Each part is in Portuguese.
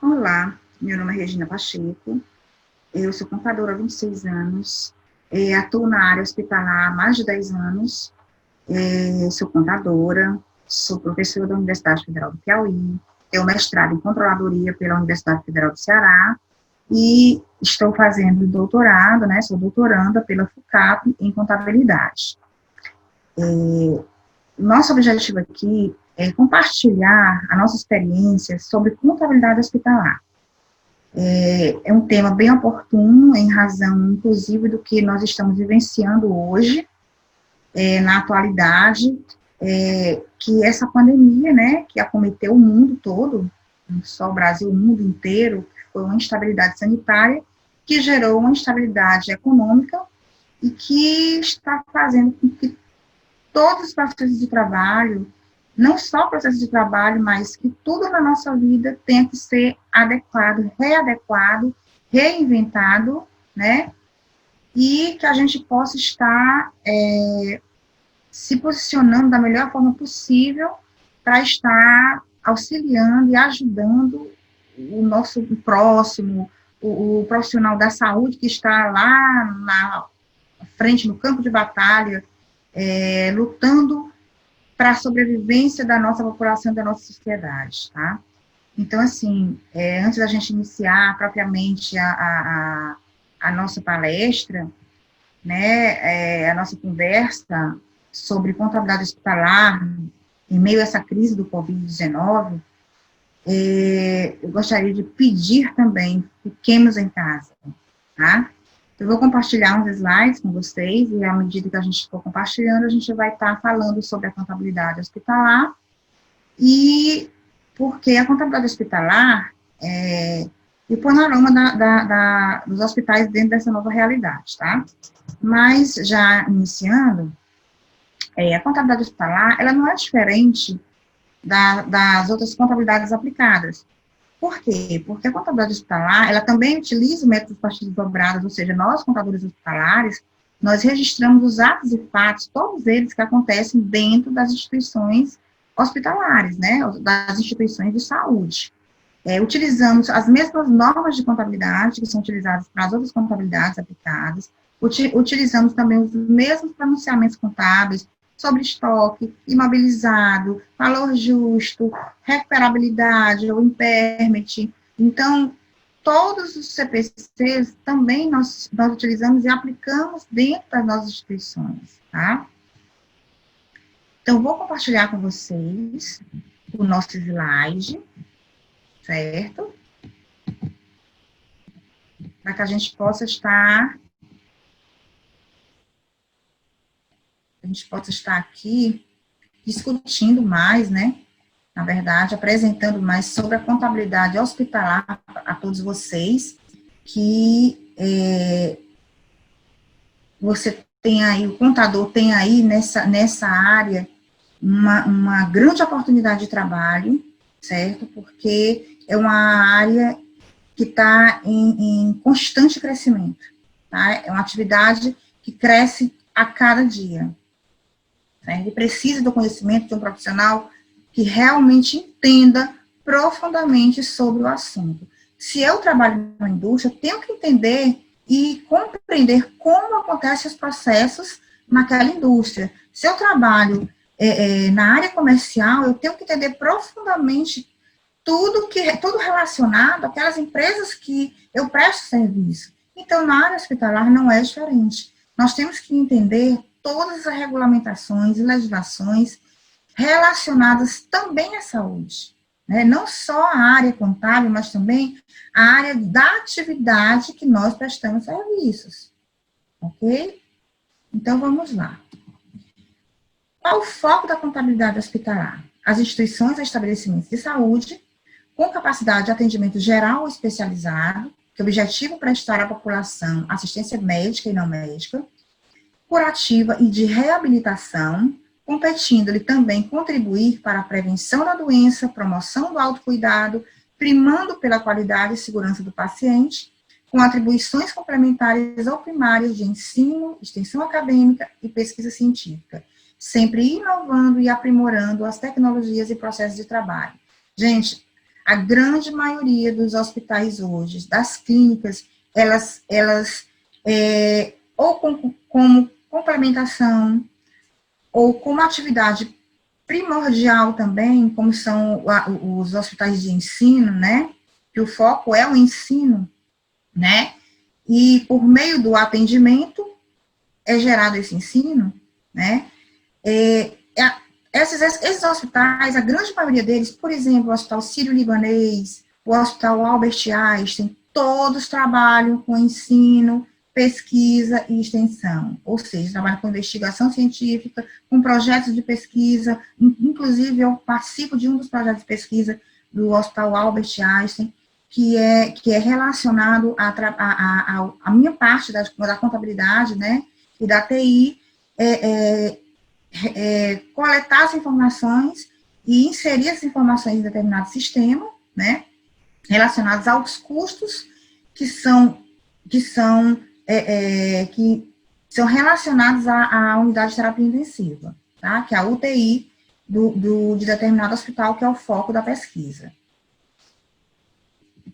Olá, meu nome é Regina Pacheco, eu sou contadora há 26 anos, atuo na área hospitalar há mais de 10 anos, sou contadora, sou professora da Universidade Federal do Piauí, tenho mestrado em controladoria pela Universidade Federal do Ceará e estou fazendo doutorado, né, sou doutoranda pela FUCAP em contabilidade. Nosso objetivo aqui é compartilhar a nossa experiência sobre contabilidade hospitalar. É um tema bem oportuno, em razão, inclusive, do que nós estamos vivenciando hoje, na atualidade, que essa pandemia, né, que acometeu o mundo todo, não só o Brasil, o mundo inteiro, foi uma instabilidade sanitária, que gerou uma instabilidade econômica e que está fazendo com que todos os processos de trabalho, não só o processo de trabalho, mas que tudo na nossa vida tenha que ser adequado, readequado, reinventado, né? E que a gente possa estar se posicionando da melhor forma possível para estar auxiliando e ajudando o nosso próximo, o profissional da saúde que está lá na frente, no campo de batalha, lutando para a sobrevivência da nossa população e da nossa sociedade, tá? Então, assim, antes da gente iniciar propriamente a nossa palestra, né, a nossa conversa sobre contabilidade hospitalar, em meio a essa crise do Covid-19, eu gostaria de pedir também, fiquemos em casa, tá? Eu vou compartilhar uns slides com vocês, e à medida que a gente for compartilhando, a gente vai estar falando sobre a contabilidade hospitalar, e porque a contabilidade hospitalar e o panorama dos hospitais dentro dessa nova realidade, tá? Mas, já iniciando, a contabilidade hospitalar, ela não é diferente das outras contabilidades aplicadas. Por quê? Porque a contabilidade hospitalar, ela também utiliza o método de partidas dobradas, ou seja, nós, contadores hospitalares, nós registramos os atos e fatos, todos eles que acontecem dentro das instituições hospitalares, né, das instituições de saúde. Utilizamos as mesmas normas de contabilidade que são utilizadas para as outras contabilidades aplicadas, utilizamos também os mesmos pronunciamentos contábeis sobre estoque, imobilizado, valor justo, recuperabilidade ou impairment. Então, todos os CPCs também nós utilizamos e aplicamos dentro das nossas instituições, tá? Então, vou compartilhar com vocês o nosso slide, certo? Para que a gente possa estar aqui discutindo mais, né? Na verdade, apresentando mais sobre a contabilidade hospitalar a todos vocês, que você tem aí, o contador tem aí nessa área uma grande oportunidade de trabalho, certo? Porque é uma área que está em constante crescimento, tá? É uma atividade que cresce a cada dia. Tá? Ele precisa do conhecimento de um profissional que realmente entenda profundamente sobre o assunto. Se eu trabalho na indústria, eu tenho que entender e compreender como acontecem os processos naquela indústria. Se eu trabalho na área comercial, eu tenho que entender profundamente tudo relacionado àquelas empresas que eu presto serviço. Então, na área hospitalar não é diferente. Nós temos que entender todas as regulamentações e legislações relacionadas também à saúde. Né? Não só a área contábil, mas também a área da atividade que nós prestamos serviços. Ok? Então, vamos lá. Qual o foco da contabilidade hospitalar? As instituições e estabelecimentos de saúde com capacidade de atendimento geral ou especializado, que objetiva prestar à população assistência médica e não médica, curativa e de reabilitação, competindo-lhe também contribuir para a prevenção da doença, promoção do autocuidado, primando pela qualidade e segurança do paciente, com atribuições complementares ou primárias de ensino, extensão acadêmica e pesquisa científica, sempre inovando e aprimorando as tecnologias e processos de trabalho. Gente, A grande maioria dos hospitais hoje, das clínicas, elas ou como complementação, ou como atividade primordial também, como são os hospitais de ensino, né, que o foco é o ensino, né, e por meio do atendimento é gerado esse ensino, né, esses hospitais, a grande maioria deles, por exemplo, o Hospital Sírio-Libanês, o Hospital Albert Einstein, todos trabalham com ensino, pesquisa e extensão, ou seja, trabalham com investigação científica, com projetos de pesquisa, inclusive eu participo de um dos projetos de pesquisa do Hospital Albert Einstein, que é relacionado à minha parte da contabilidade, né, e da TI, coletar as informações e inserir essas informações em determinado sistema, né, relacionados aos custos que são relacionados à unidade de terapia intensiva, tá? Que é a UTI de determinado hospital, que é o foco da pesquisa.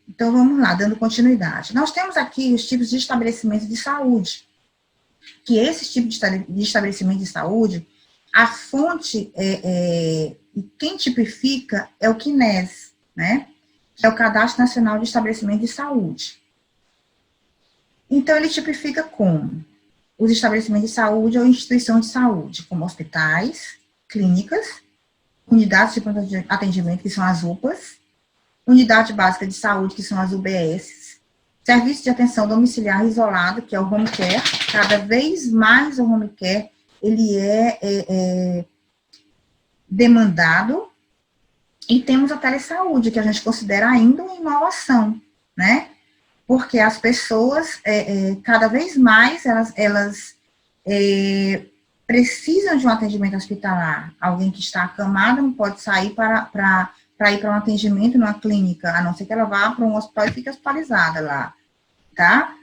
Então, vamos lá, dando continuidade. Nós temos aqui os tipos de estabelecimento de saúde, que esses tipos de estabelecimento de saúde, a fonte e quem tipifica é o CNES, né? Que é o Cadastro Nacional de Estabelecimento de Saúde. Então, ele tipifica como os estabelecimentos de saúde ou instituição de saúde, como hospitais, clínicas, unidades de pronto atendimento, que são as UPAs, unidade básica de saúde, que são as UBS, serviço de atenção domiciliar isolado, que é o home care. Cada vez mais o home care, ele é demandado. E temos a telesaúde, que a gente considera ainda uma inovação, né? Porque as pessoas, cada vez mais, elas precisam de um atendimento hospitalar. Alguém que está acamado não pode sair para ir para um atendimento numa clínica, a não ser que ela vá para um hospital e fique hospitalizada lá, tá?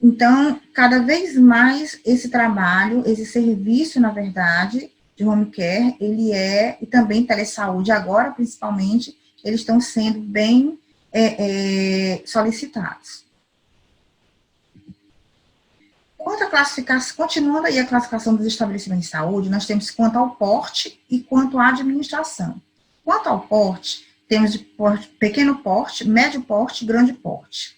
Então, cada vez mais esse trabalho, esse serviço, na verdade, de home care, e também telesaúde agora, principalmente, eles estão sendo bem solicitados. Quanto à classificação, continuando aí a classificação dos estabelecimentos de saúde, nós temos quanto ao porte e quanto à administração. Quanto ao porte, temos de pequeno porte, médio porte, grande porte.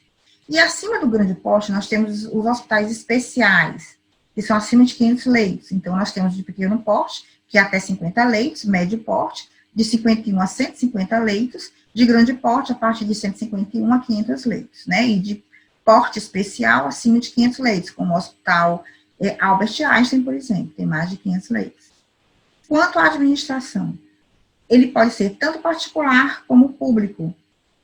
E acima do grande porte, nós temos os hospitais especiais, que são acima de 500 leitos. Então, nós temos de pequeno porte, que é até 50 leitos, médio porte, de 51 a 150 leitos, de grande porte, a partir de 151 a 500 leitos, né? E de porte especial, acima de 500 leitos, como o Hospital Albert Einstein, por exemplo, tem mais de 500 leitos. Quanto à administração, ele pode ser tanto particular como público,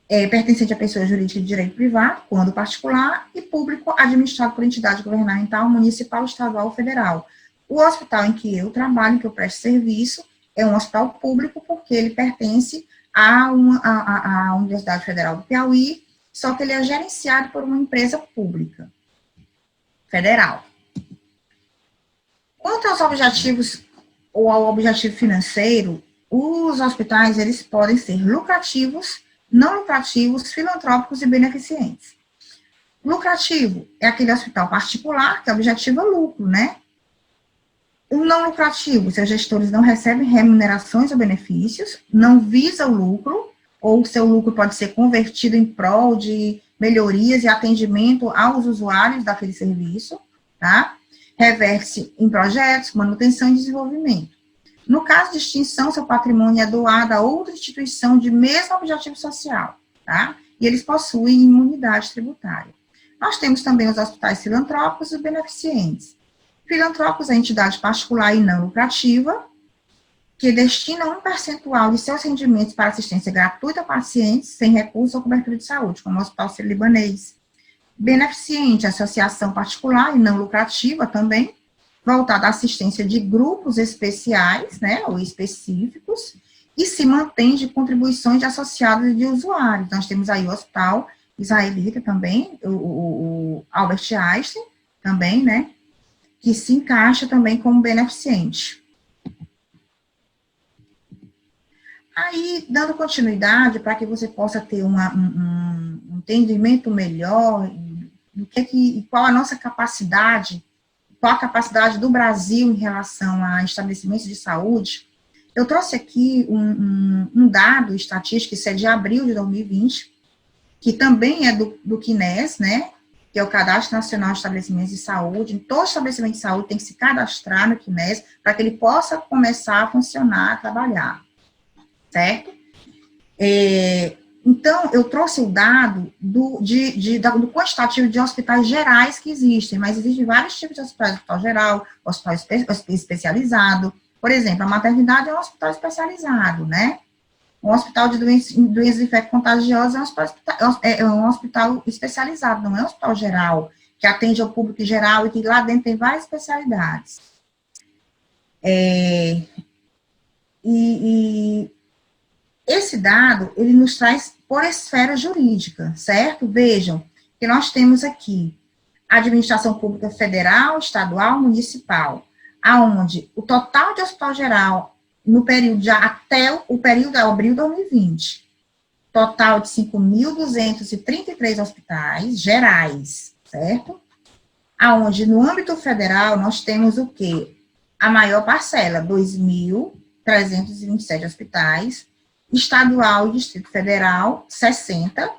pertencente a pessoa jurídica de direito privado, quando particular, e público administrado por entidade governamental, municipal, estadual ou federal. O hospital em que eu trabalho, que eu presto serviço, é um hospital público, porque ele pertence à Universidade Federal do Piauí, só que ele é gerenciado por uma empresa pública, federal. Quanto aos objetivos, ou ao objetivo financeiro, os hospitais, eles podem ser lucrativos, não lucrativos, filantrópicos e beneficentes. Lucrativo é aquele hospital particular, que o objetivo é lucro, né? O não lucrativo, seus gestores não recebem remunerações ou benefícios, não visa o lucro, ou seu lucro pode ser convertido em prol de melhorias e atendimento aos usuários daquele serviço, tá? Reverte em projetos, manutenção e desenvolvimento. No caso de extinção, seu patrimônio é doado a outra instituição de mesmo objetivo social, tá? E eles possuem imunidade tributária. Nós temos também os hospitais filantrópicos e beneficentes. Filantrópicos é entidade particular e não lucrativa, que destinam um percentual de seus rendimentos para assistência gratuita a pacientes sem recurso ou cobertura de saúde, como o Hospital Sírio-Libanês. Beneficente, associação particular e não lucrativa também, voltada à assistência de grupos especiais, né, ou específicos, e se mantém de contribuições de associados e de usuários. Nós temos aí o Hospital Israelita também, o Albert Einstein também, né, que se encaixa também como beneficente. Aí, dando continuidade, para que você possa ter um entendimento melhor do qual a nossa capacidade, qual a capacidade do Brasil em relação a estabelecimentos de saúde, eu trouxe aqui um dado estatístico, isso é de abril de 2020, que também é do CNES, né, que é o Cadastro Nacional de Estabelecimentos de Saúde. Todo estabelecimento de saúde tem que se cadastrar no CNES para que ele possa começar a funcionar, a trabalhar, certo? Então, eu trouxe o dado do quantitativo de hospitais gerais que existem, mas existem vários tipos de hospitais: hospital geral, hospital especializado. Por exemplo, a maternidade é um hospital especializado, né? Um hospital de doenças infecto-contagiosas é um hospital especializado, não é um hospital geral, que atende ao público geral e que lá dentro tem várias especialidades. Esse dado, ele nos traz por esfera jurídica, certo? Vejam que nós temos aqui a administração pública federal, estadual, municipal, aonde o total de hospital geral no período até o período de abril de 2020, total de 5.233 hospitais gerais, certo? Aonde no âmbito federal nós temos o quê? A maior parcela, 2.327 hospitais, estadual e Distrito Federal, 60,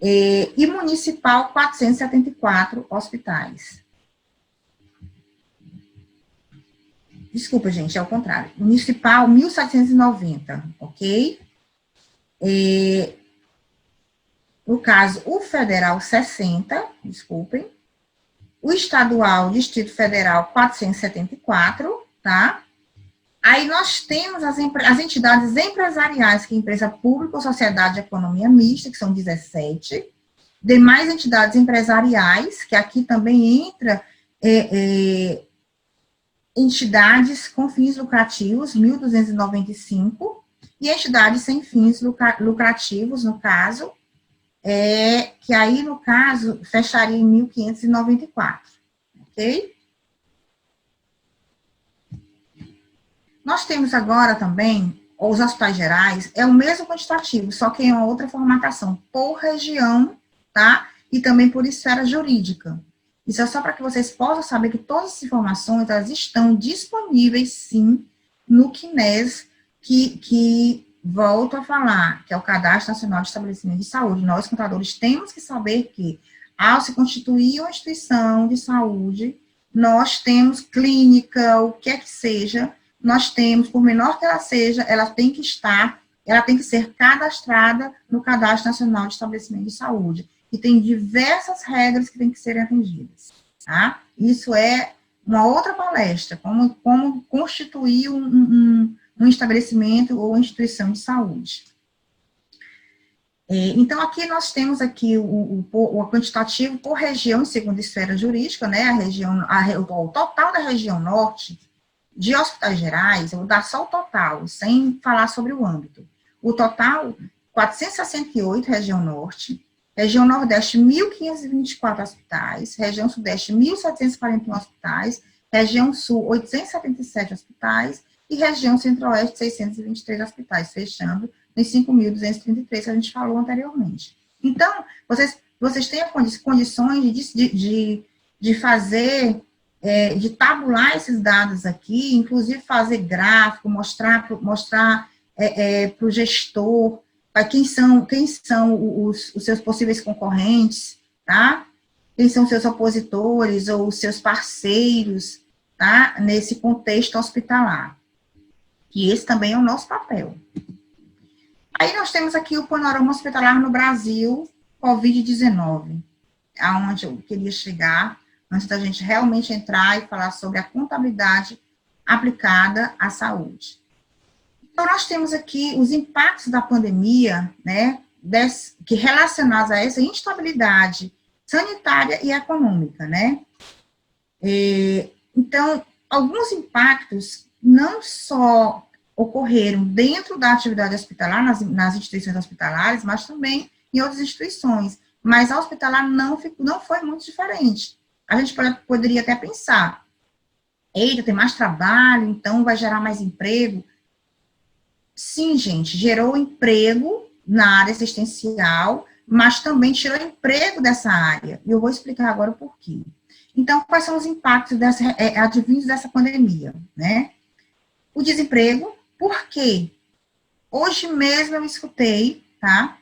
e municipal, 474 hospitais. Desculpa, gente, é o contrário. Municipal, 1.790, ok? No caso, o federal, 60, desculpem. O estadual, Distrito Federal, 474, tá? Aí nós temos as entidades empresariais, que é empresa pública ou sociedade de economia mista, que são 17. Demais entidades empresariais, que aqui também entra entidades com fins lucrativos, 1.295, e entidades sem fins lucrativos, no caso, que aí, no caso, fecharia em 1.594, ok? Nós temos agora também, os hospitais gerais, é o mesmo quantitativo, só que é uma outra formatação, por região, tá? E também por esfera jurídica. Isso é só para que vocês possam saber que todas as informações, elas estão disponíveis, sim, no CNES, que volto a falar, que é o Cadastro Nacional de Estabelecimento de Saúde. Nós, contadores, temos que saber que, ao se constituir uma instituição de saúde, nós temos clínica, o que é que seja, nós temos, por menor que ela seja, ela tem que ser cadastrada no Cadastro Nacional de Estabelecimento de Saúde. E tem diversas regras que têm que serem atendidas, tá? Isso é uma outra palestra, como constituir um estabelecimento ou instituição de saúde. Então, aqui nós temos aqui o quantitativo por região, segundo a esfera jurídica, né, o total da região norte de hospitais gerais, eu vou dar só o total, sem falar sobre o âmbito. O total, 468, região norte, região nordeste, 1.524 hospitais, região sudeste, 1.741 hospitais, região sul, 877 hospitais, e região centro-oeste, 623 hospitais, fechando nos 5.233 que a gente falou anteriormente. Então, vocês têm condições de fazer, de tabular esses dados aqui, inclusive fazer gráfico, mostrar para o gestor, quem são os seus possíveis concorrentes, tá? Quem são seus opositores ou os seus parceiros, tá? Nesse contexto hospitalar. E esse também é o nosso papel. Aí nós temos aqui o panorama hospitalar no Brasil, Covid-19, aonde eu queria chegar, antes da gente realmente entrar e falar sobre a contabilidade aplicada à saúde. Então, nós temos aqui os impactos da pandemia, né, que relacionados a essa instabilidade sanitária e econômica, né. Então, alguns impactos não só ocorreram dentro da atividade hospitalar, nas instituições hospitalares, mas também em outras instituições. Mas a hospitalar não foi muito diferente. A gente poderia até pensar, eita, tem mais trabalho, então vai gerar mais emprego. Sim, gente, gerou emprego na área assistencial, mas também tirou emprego dessa área. E eu vou explicar agora o porquê. Então, quais são os impactos advindos dessa pandemia, né? O desemprego, por quê? Hoje mesmo eu escutei, tá?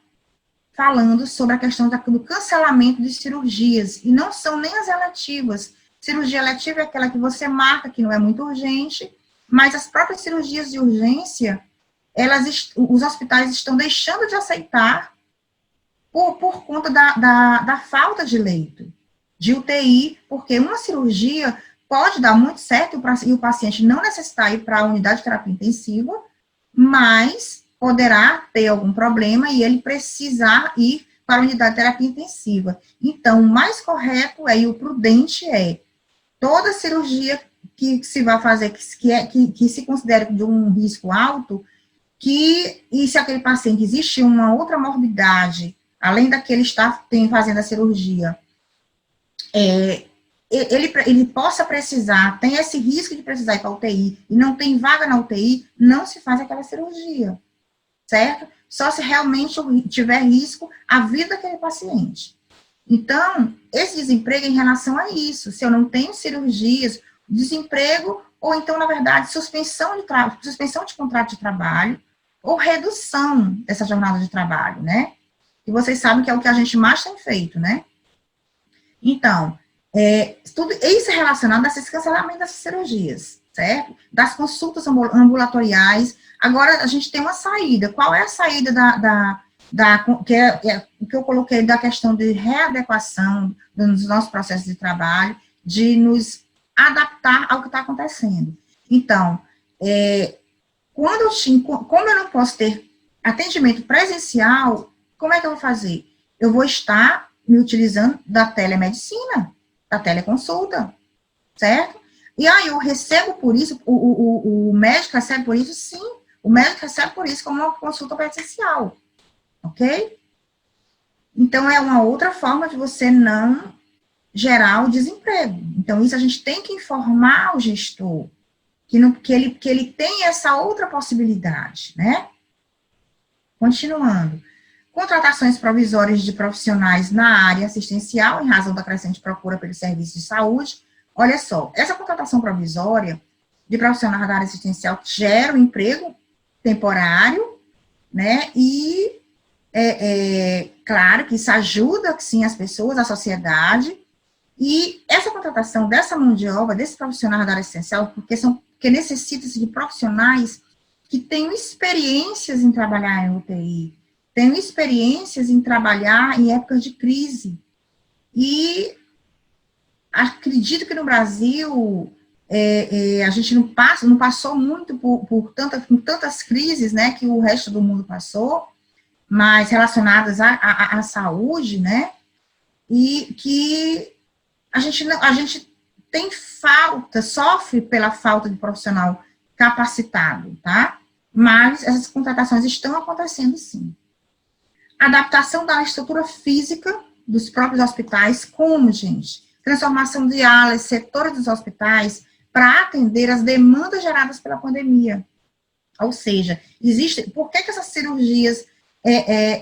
Falando sobre a questão do cancelamento de cirurgias, e não são nem as eletivas. Cirurgia eletiva é aquela que você marca, que não é muito urgente, mas as próprias cirurgias de urgência, os hospitais estão deixando de aceitar por conta da falta de leito, de UTI, porque uma cirurgia pode dar muito certo e o paciente não necessitar ir para a unidade de terapia intensiva, mas poderá ter algum problema e ele precisar ir para a unidade de terapia intensiva. Então, o mais correto e o prudente é toda cirurgia que se vai fazer, que se considere de um risco alto, e se aquele paciente existe uma outra morbidade, além da que ele está fazendo a cirurgia, ele possa precisar, tem esse risco de precisar ir para a UTI, e não tem vaga na UTI, não se faz aquela cirurgia, certo? Só se realmente tiver risco à vida daquele paciente. Então, esse desemprego é em relação a isso, se eu não tenho cirurgias, desemprego, ou então, na verdade, suspensão de contrato de trabalho, ou redução dessa jornada de trabalho, né? E vocês sabem que é o que a gente mais tem feito, né? Então, tudo isso é relacionado a esse cancelamento dessas cirurgias, certo? Das consultas ambulatoriais. Agora, a gente tem uma saída. Qual é a saída que eu coloquei da questão de readequação dos nossos processos de trabalho, de nos adaptar ao que está acontecendo? Então, como eu não posso ter atendimento presencial, como é que eu vou fazer? Eu vou estar me utilizando da telemedicina, da teleconsulta, certo? E aí eu recebo por isso, o médico recebe por isso, sim, o médico recebe por isso como uma consulta presencial, ok? Então, é uma outra forma de você não gerar o desemprego. Então, isso a gente tem que informar o gestor, que ele tem essa outra possibilidade, né? Continuando. Contratações provisórias de profissionais na área assistencial, em razão da crescente procura pelos serviços de saúde. Olha só, essa contratação provisória de profissionais da área assistencial gera um emprego temporário, né? E, claro que isso ajuda, sim, as pessoas, a sociedade. E essa contratação dessa mão de obra, desses profissionais da área assistencial, porque necessita-se de profissionais que tenham experiências em trabalhar em UTI, tenho experiências em trabalhar em épocas de crise. E acredito que no Brasil a gente não passou muito por tantas crises, né, que o resto do mundo passou, mas relacionadas à saúde, né, e que a gente tem sofre pela falta de profissional capacitado, tá? Mas essas contratações estão acontecendo, sim. Adaptação da estrutura física dos próprios hospitais, como, gente? Transformação de alas, setores dos hospitais, para atender as demandas geradas pela pandemia. Ou seja, por que essas cirurgias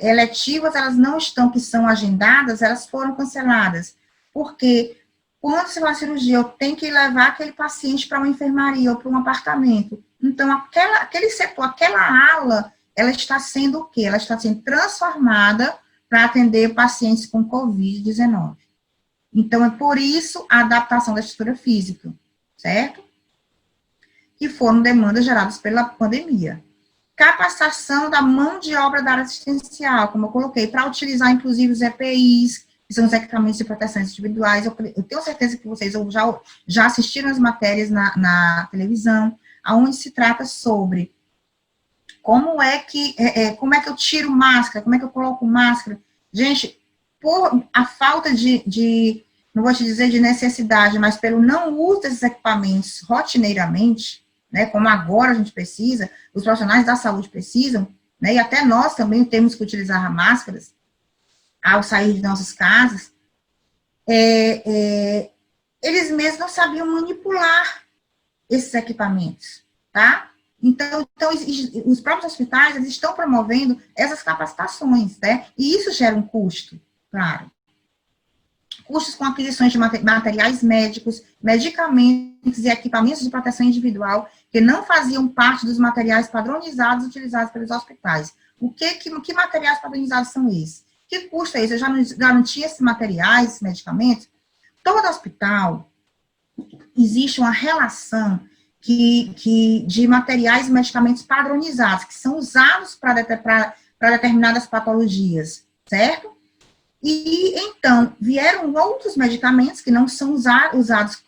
eletivas, elas não estão, que são agendadas, elas foram canceladas? Porque quando se faz cirurgia, eu tenho que levar aquele paciente para uma enfermaria ou para um apartamento. Então, aquele setor, aquela ala, ela está sendo o quê? Ela está sendo transformada para atender pacientes com Covid-19. Então, é por isso a adaptação da estrutura física, certo? Que foram demandas geradas pela pandemia. Capacitação da mão de obra da área assistencial, como eu coloquei, para utilizar, inclusive, os EPIs, que são os equipamentos de proteção individuais. Eu tenho certeza que vocês já assistiram as matérias na televisão, onde se trata sobre como é que eu tiro máscara, como é que eu coloco máscara. Gente, por a falta não vou te dizer de necessidade, mas pelo não uso desses equipamentos rotineiramente, né, como agora a gente precisa, os profissionais da saúde precisam, né, e até nós também temos que utilizar máscaras ao sair de nossas casas, eles mesmos não sabiam manipular esses equipamentos, tá? Então, os próprios hospitais, eles estão promovendo essas capacitações, né? E isso gera um custo, claro. Custos com aquisições de materiais médicos, medicamentos e equipamentos de proteção individual que não faziam parte dos materiais padronizados utilizados pelos hospitais. Que materiais padronizados são esses? Que custo é esse? Eu já não garantia esses materiais, esses medicamentos? Todo hospital existe uma relação de materiais e medicamentos padronizados, que são usados para determinadas patologias, certo? E, então, vieram outros medicamentos que não são usados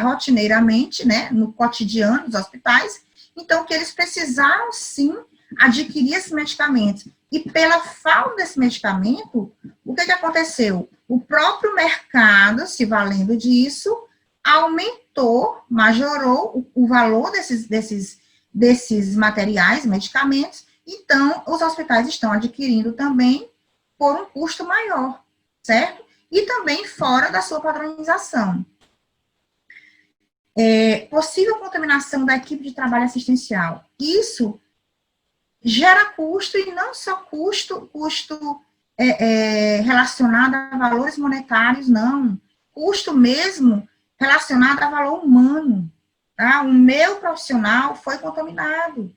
rotineiramente, né, no cotidiano dos hospitais, então, que eles precisaram, sim, adquirir esses medicamentos. E pela falta desse medicamento, o que aconteceu? O próprio mercado, se valendo disso, aumentou, majorou o valor desses materiais, medicamentos, então, os hospitais estão adquirindo também por um custo maior, certo? E também fora da sua padronização. Possível contaminação da equipe de trabalho assistencial. Isso gera custo, e não só custo relacionado a valores monetários, não. Custo mesmo relacionado a valor humano. Tá? O meu profissional foi contaminado.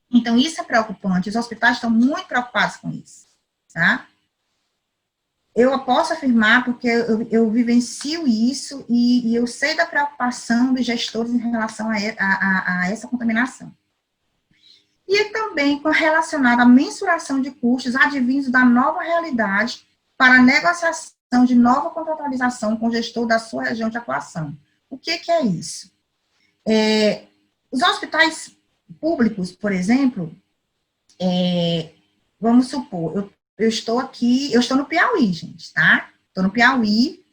Então, isso é preocupante. Os hospitais estão muito preocupados com isso. Tá? Eu posso afirmar, porque eu vivencio isso, e eu sei da preocupação dos gestores em relação a essa contaminação. E também relacionado à mensuração de custos advindos da nova realidade para a negociação de nova contratualização com o gestor da sua região de atuação. O que é isso? Os hospitais públicos, por exemplo, vamos supor, eu estou aqui, eu estou no Piauí, gente, tá? Estou no Piauí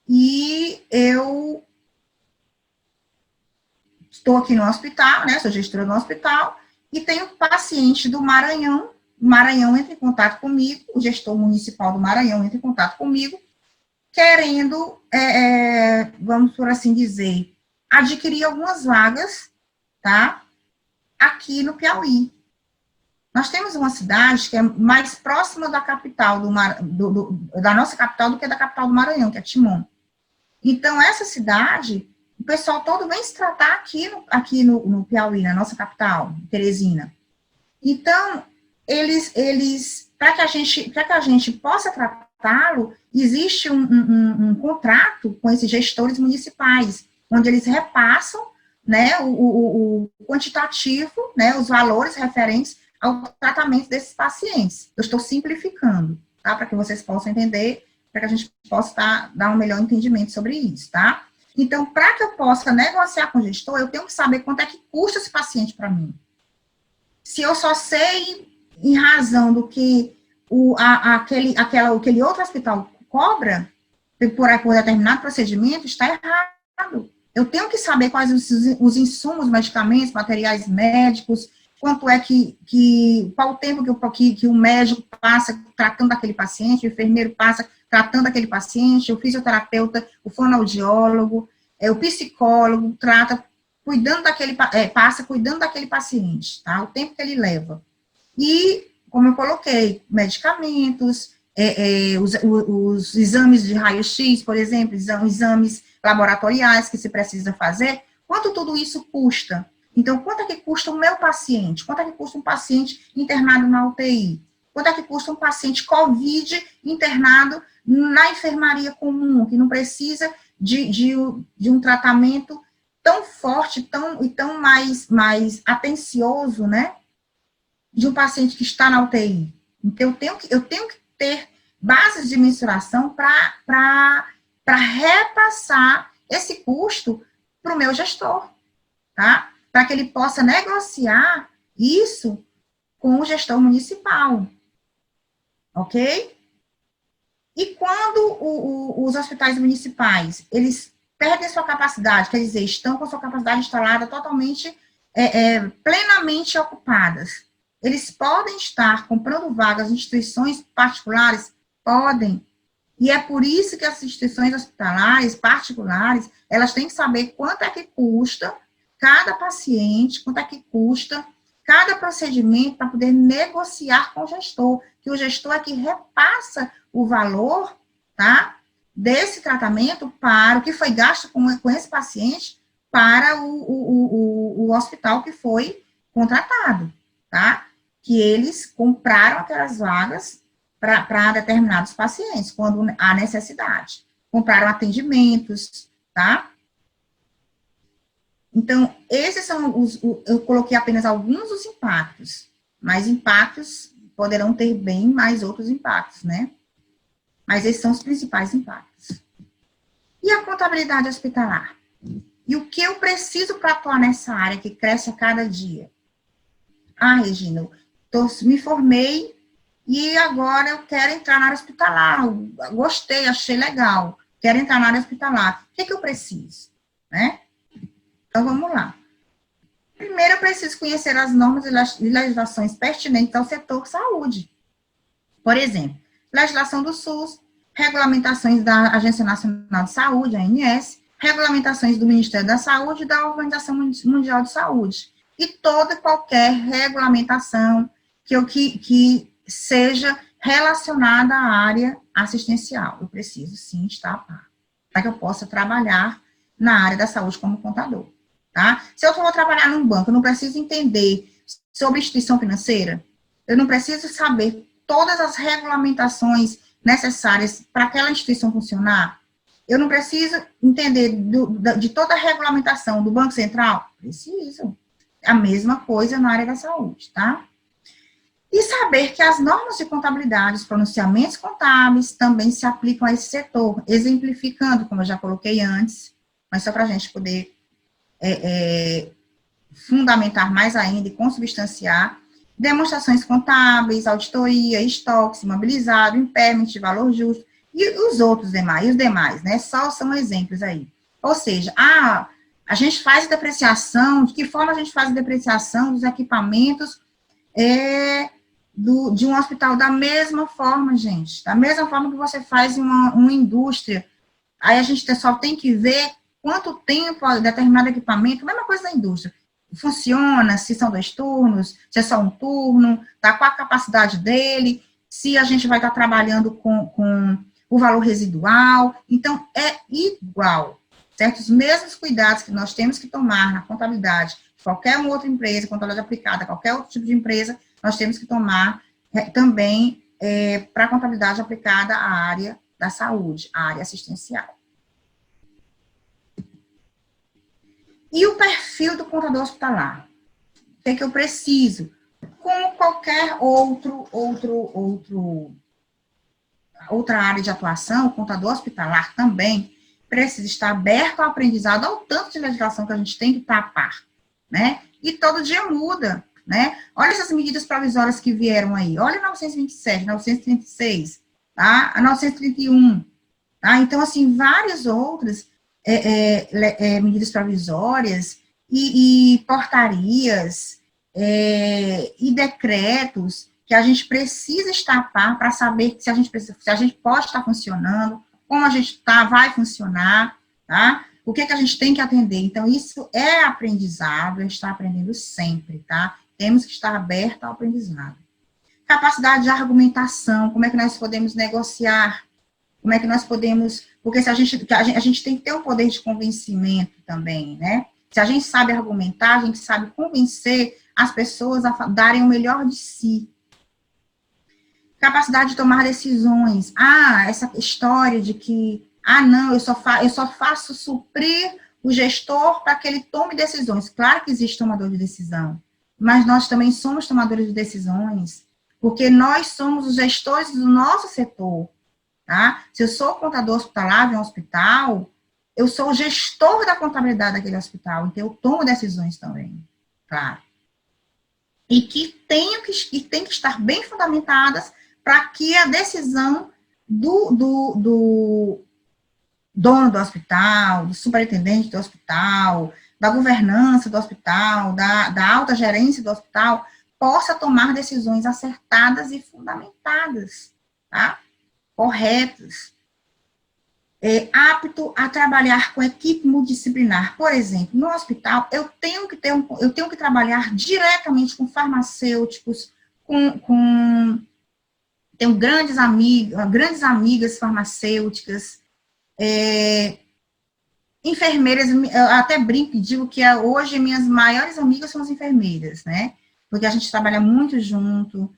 e eu estou aqui no hospital, né? Sou gestora no hospital e tenho paciente do Maranhão. O Maranhão entra em contato comigo, o gestor municipal do Maranhão entra em contato comigo, querendo, vamos por assim dizer, adquirir algumas vagas, tá? Aqui no Piauí. Nós temos uma cidade que é mais próxima da capital da nossa capital do que da capital do Maranhão, que é Timon. Então, essa cidade, o pessoal todo vem se tratar aqui no Piauí, na nossa capital, Teresina. Então, para que a gente possa tratá-lo, existe um contrato com esses gestores municipais, onde eles repassam, né, o quantitativo, né, os valores referentes ao tratamento desses pacientes. Eu estou simplificando, tá? Para que vocês possam entender, para que a gente possa dar um melhor entendimento sobre isso, tá? Então, para que eu possa negociar com o gestor, eu tenho que saber quanto é que custa esse paciente para mim. Se eu só sei, em razão do que aquele outro hospital cobra, por determinado procedimento, está errado. Eu tenho que saber quais os insumos, medicamentos, materiais médicos, quanto é qual o tempo que o médico passa tratando daquele paciente, o enfermeiro passa tratando daquele paciente, o fisioterapeuta, o fonoaudiólogo, o psicólogo passa cuidando daquele paciente, tá? O tempo que ele leva. E, como eu coloquei, medicamentos, os exames de raio-x, por exemplo, exames laboratoriais que se precisa fazer, quanto tudo isso custa? Então, quanto é que custa o meu paciente? Quanto é que custa um paciente internado na UTI? Quanto é que custa um paciente COVID internado na enfermaria comum, que não precisa de um tratamento tão forte, tão mais atencioso, né? De um paciente que está na UTI. Então, eu tenho que ter bases de mensuração para repassar esse custo para o meu gestor, tá? Para que ele possa negociar isso com o gestor municipal, ok? E quando os hospitais municipais, eles perdem sua capacidade, quer dizer, estão com sua capacidade instalada totalmente, plenamente ocupadas, eles podem estar comprando vagas em instituições particulares? Podem. E é por isso que as instituições hospitalares particulares, elas têm que saber quanto é que custa cada paciente, quanto é que custa cada procedimento para poder negociar com o gestor, que o gestor é que repassa o valor, tá, desse tratamento para o que foi gasto com esse paciente para o hospital que foi contratado, tá? Que eles compraram aquelas vagas para determinados pacientes, quando há necessidade. Compraram atendimentos, tá? Então, esses são eu coloquei apenas alguns dos impactos, mas impactos poderão ter bem mais outros impactos, né? Mas esses são os principais impactos. E a contabilidade hospitalar? E o que eu preciso para atuar nessa área que cresce a cada dia? Ah, Regina, me formei e agora eu quero entrar na área hospitalar. Gostei, achei legal. Quero entrar na área hospitalar. O que eu preciso? Né? Então, vamos lá. Primeiro, eu preciso conhecer as normas e legislações pertinentes ao setor saúde. Por exemplo, legislação do SUS, regulamentações da Agência Nacional de Saúde, a ANS, regulamentações do Ministério da Saúde e da Organização Mundial de Saúde. E toda e qualquer regulamentação que seja relacionada à área assistencial. Eu preciso, sim, estar a par, para que eu possa trabalhar na área da saúde como contador. Tá? Se eu for trabalhar num banco, eu não preciso entender sobre instituição financeira, eu não preciso saber todas as regulamentações necessárias para aquela instituição funcionar, eu não preciso entender de toda a regulamentação do Banco Central, preciso. A mesma coisa na área da saúde, tá? E saber que as normas de contabilidade, os pronunciamentos contábeis também se aplicam a esse setor, exemplificando, como eu já coloquei antes, mas só para a gente poder fundamentar mais ainda e consubstanciar, demonstrações contábeis, auditoria, estoques, imobilizado, impairment de valor justo, e os outros demais, e os demais, né, só são exemplos aí. Ou seja, a gente faz depreciação, de que forma a gente faz a depreciação dos equipamentos de um hospital? Da mesma forma, gente, da mesma forma que você faz uma indústria, aí a gente só tem que ver quanto tempo determinado equipamento, mesma coisa da indústria, funciona, se são 2 turnos, se é só um turno, tá, qual a capacidade dele, se a gente vai estar trabalhando com o valor residual, então é igual, certo? Os mesmos cuidados que nós temos que tomar na contabilidade, qualquer outra empresa, contabilidade aplicada, qualquer outro tipo de empresa, nós temos que tomar também para a contabilidade aplicada à área da saúde, à área assistencial. E o perfil do contador hospitalar? O que eu preciso? Como qualquer outra área de atuação, o contador hospitalar também precisa estar aberto ao aprendizado, ao tanto de legislação que a gente tem que estar a par, né? E todo dia muda, né? Olha essas medidas provisórias que vieram aí. Olha a 927, 936, tá? A 931, tá? Então, assim, várias outras medidas provisórias e portarias e decretos que a gente precisa estar a par para saber se a gente pode estar funcionando, como a gente vai funcionar, tá? O que a gente tem que atender. Então, isso é aprendizado, a gente está aprendendo sempre, tá? Temos que estar aberto ao aprendizado. Capacidade de argumentação, como é que nós podemos negociar, como é que nós podemos, porque se a gente tem que ter um poder de convencimento também, né? Se a gente sabe argumentar, a gente sabe convencer as pessoas a darem o melhor de si. Capacidade de tomar decisões. Essa história de que, não, eu só faço suprir o gestor para que ele tome decisões. Claro que existe tomador de decisão, mas nós também somos tomadores de decisões, porque nós somos os gestores do nosso setor. Tá? Se eu sou contador hospitalar de um hospital, eu sou o gestor da contabilidade daquele hospital, então eu tomo decisões também, claro. E que tem que estar bem fundamentadas para que a decisão do dono do hospital, do superintendente do hospital, da governança do hospital, da alta gerência do hospital, possa tomar decisões acertadas e fundamentadas, tá? Corretos. apto a trabalhar com equipe multidisciplinar. Por exemplo, no hospital, eu tenho que trabalhar diretamente com farmacêuticos, tenho grandes amigas farmacêuticas, enfermeiras, eu até brinco e digo que hoje minhas maiores amigas são as enfermeiras, né? Porque a gente trabalha muito junto.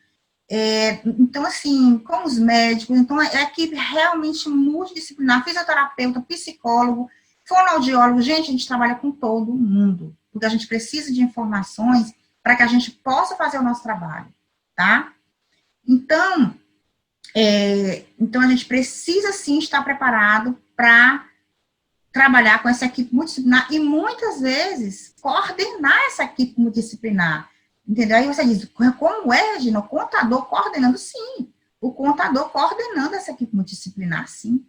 Então, assim, com os médicos, então é equipe realmente multidisciplinar, fisioterapeuta, psicólogo, fonoaudiólogo, gente, a gente trabalha com todo mundo, porque a gente precisa de informações para que a gente possa fazer o nosso trabalho, tá? Então, a gente precisa, sim, estar preparado para trabalhar com essa equipe multidisciplinar e, muitas vezes, coordenar essa equipe multidisciplinar. Entendeu? Aí você diz, como é, Regina? O contador coordenando? Sim. O contador coordenando essa equipe multidisciplinar, sim.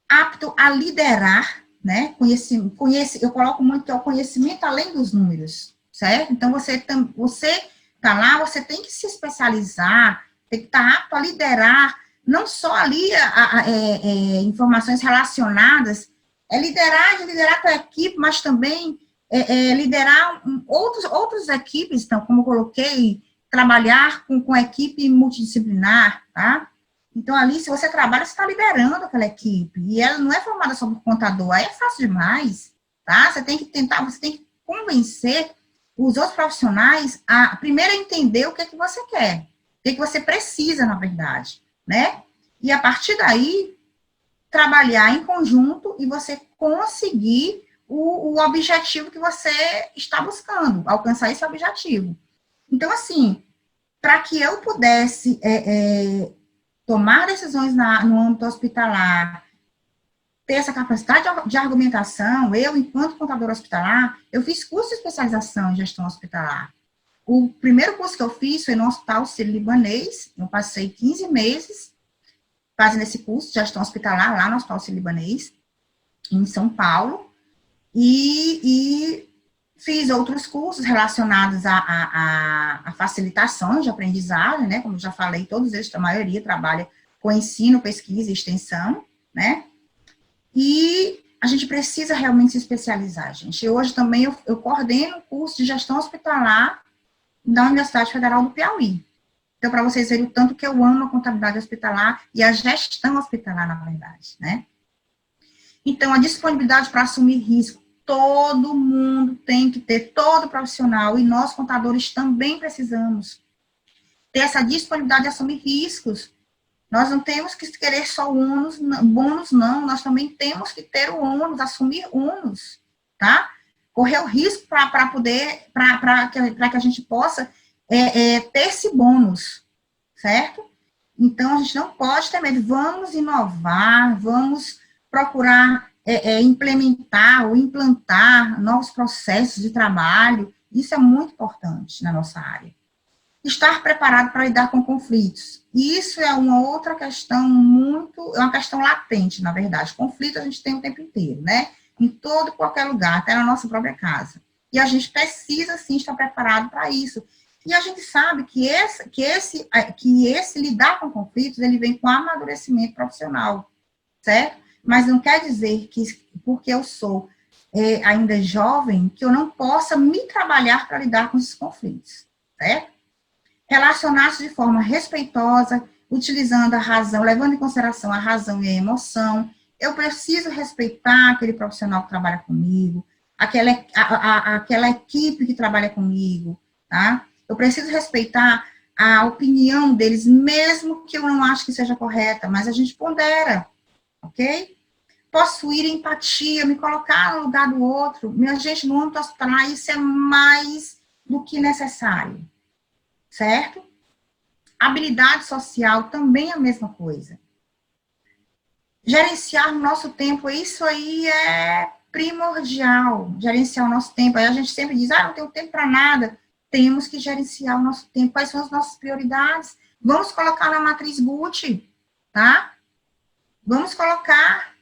Apto a liderar, né? Eu coloco muito que é o conhecimento além dos números, certo? Então, você tá lá, você tem que se especializar, tem que estar apto a liderar, não só ali informações relacionadas, liderar com a equipe, mas também liderar outras equipes, então, como eu coloquei, trabalhar com equipe multidisciplinar, tá? Então, ali, se você trabalha, você está liderando aquela equipe, e ela não é formada só por contador, aí é fácil demais, tá? Você tem que convencer os outros profissionais a, primeiro, entender o que é que você quer, o que é que você precisa, na verdade, né? E, a partir daí, trabalhar em conjunto e você conseguir o objetivo que você está buscando, alcançar esse objetivo. Então, assim, para que eu pudesse tomar decisões no âmbito hospitalar, ter essa capacidade de argumentação, eu, enquanto contadora hospitalar, eu fiz curso de especialização em gestão hospitalar. O primeiro curso que eu fiz foi no Hospital Sírio-Libanês, eu passei 15 meses fazendo esse curso de gestão hospitalar lá no Hospital Sírio-Libanês, em São Paulo, e fiz outros cursos relacionados à facilitação de aprendizagem, né, como eu já falei, todos eles, a maioria trabalha com ensino, pesquisa e extensão, né, e a gente precisa realmente se especializar, gente. Hoje também eu coordeno o curso de gestão hospitalar da Universidade Federal do Piauí. Então, para vocês verem o tanto que eu amo a contabilidade hospitalar e a gestão hospitalar, na verdade, né. Então, a disponibilidade para assumir risco, todo mundo tem que ter, todo profissional, e nós, contadores, também precisamos ter essa disponibilidade de assumir riscos. Nós não temos que querer só o ônus, bônus, não, nós também temos que ter o ônus, assumir ônus, tá? Correr o risco para que a gente possa ter esse bônus, certo? Então, a gente não pode ter medo, vamos inovar, vamos procurar implementar ou implantar novos processos de trabalho, isso é muito importante na nossa área. Estar preparado para lidar com conflitos, isso é uma outra questão é uma questão latente, na verdade, conflito a gente tem o tempo inteiro, né, em todo e qualquer lugar, até na nossa própria casa, e a gente precisa, sim, estar preparado para isso, e a gente sabe que esse lidar com conflitos, ele vem com amadurecimento profissional, certo? Mas não quer dizer que, porque eu sou ainda jovem, que eu não possa me trabalhar para lidar com esses conflitos, certo? Relacionar-se de forma respeitosa, utilizando a razão, levando em consideração a razão e a emoção. Eu preciso respeitar aquele profissional que trabalha comigo, aquela equipe que trabalha comigo, tá? Eu preciso respeitar a opinião deles, mesmo que eu não ache que seja correta, mas a gente pondera, ok? Possuir empatia, me colocar no lugar do outro. Minha gente, no âmbito hospitalar, isso é mais do que necessário, certo? Habilidade social também é a mesma coisa. Gerenciar o nosso tempo, isso aí é primordial, gerenciar o nosso tempo. Aí a gente sempre diz, não tenho tempo para nada. Temos que gerenciar o nosso tempo. Quais são as nossas prioridades? Vamos colocar na matriz Gucci, tá? Vamos colocar,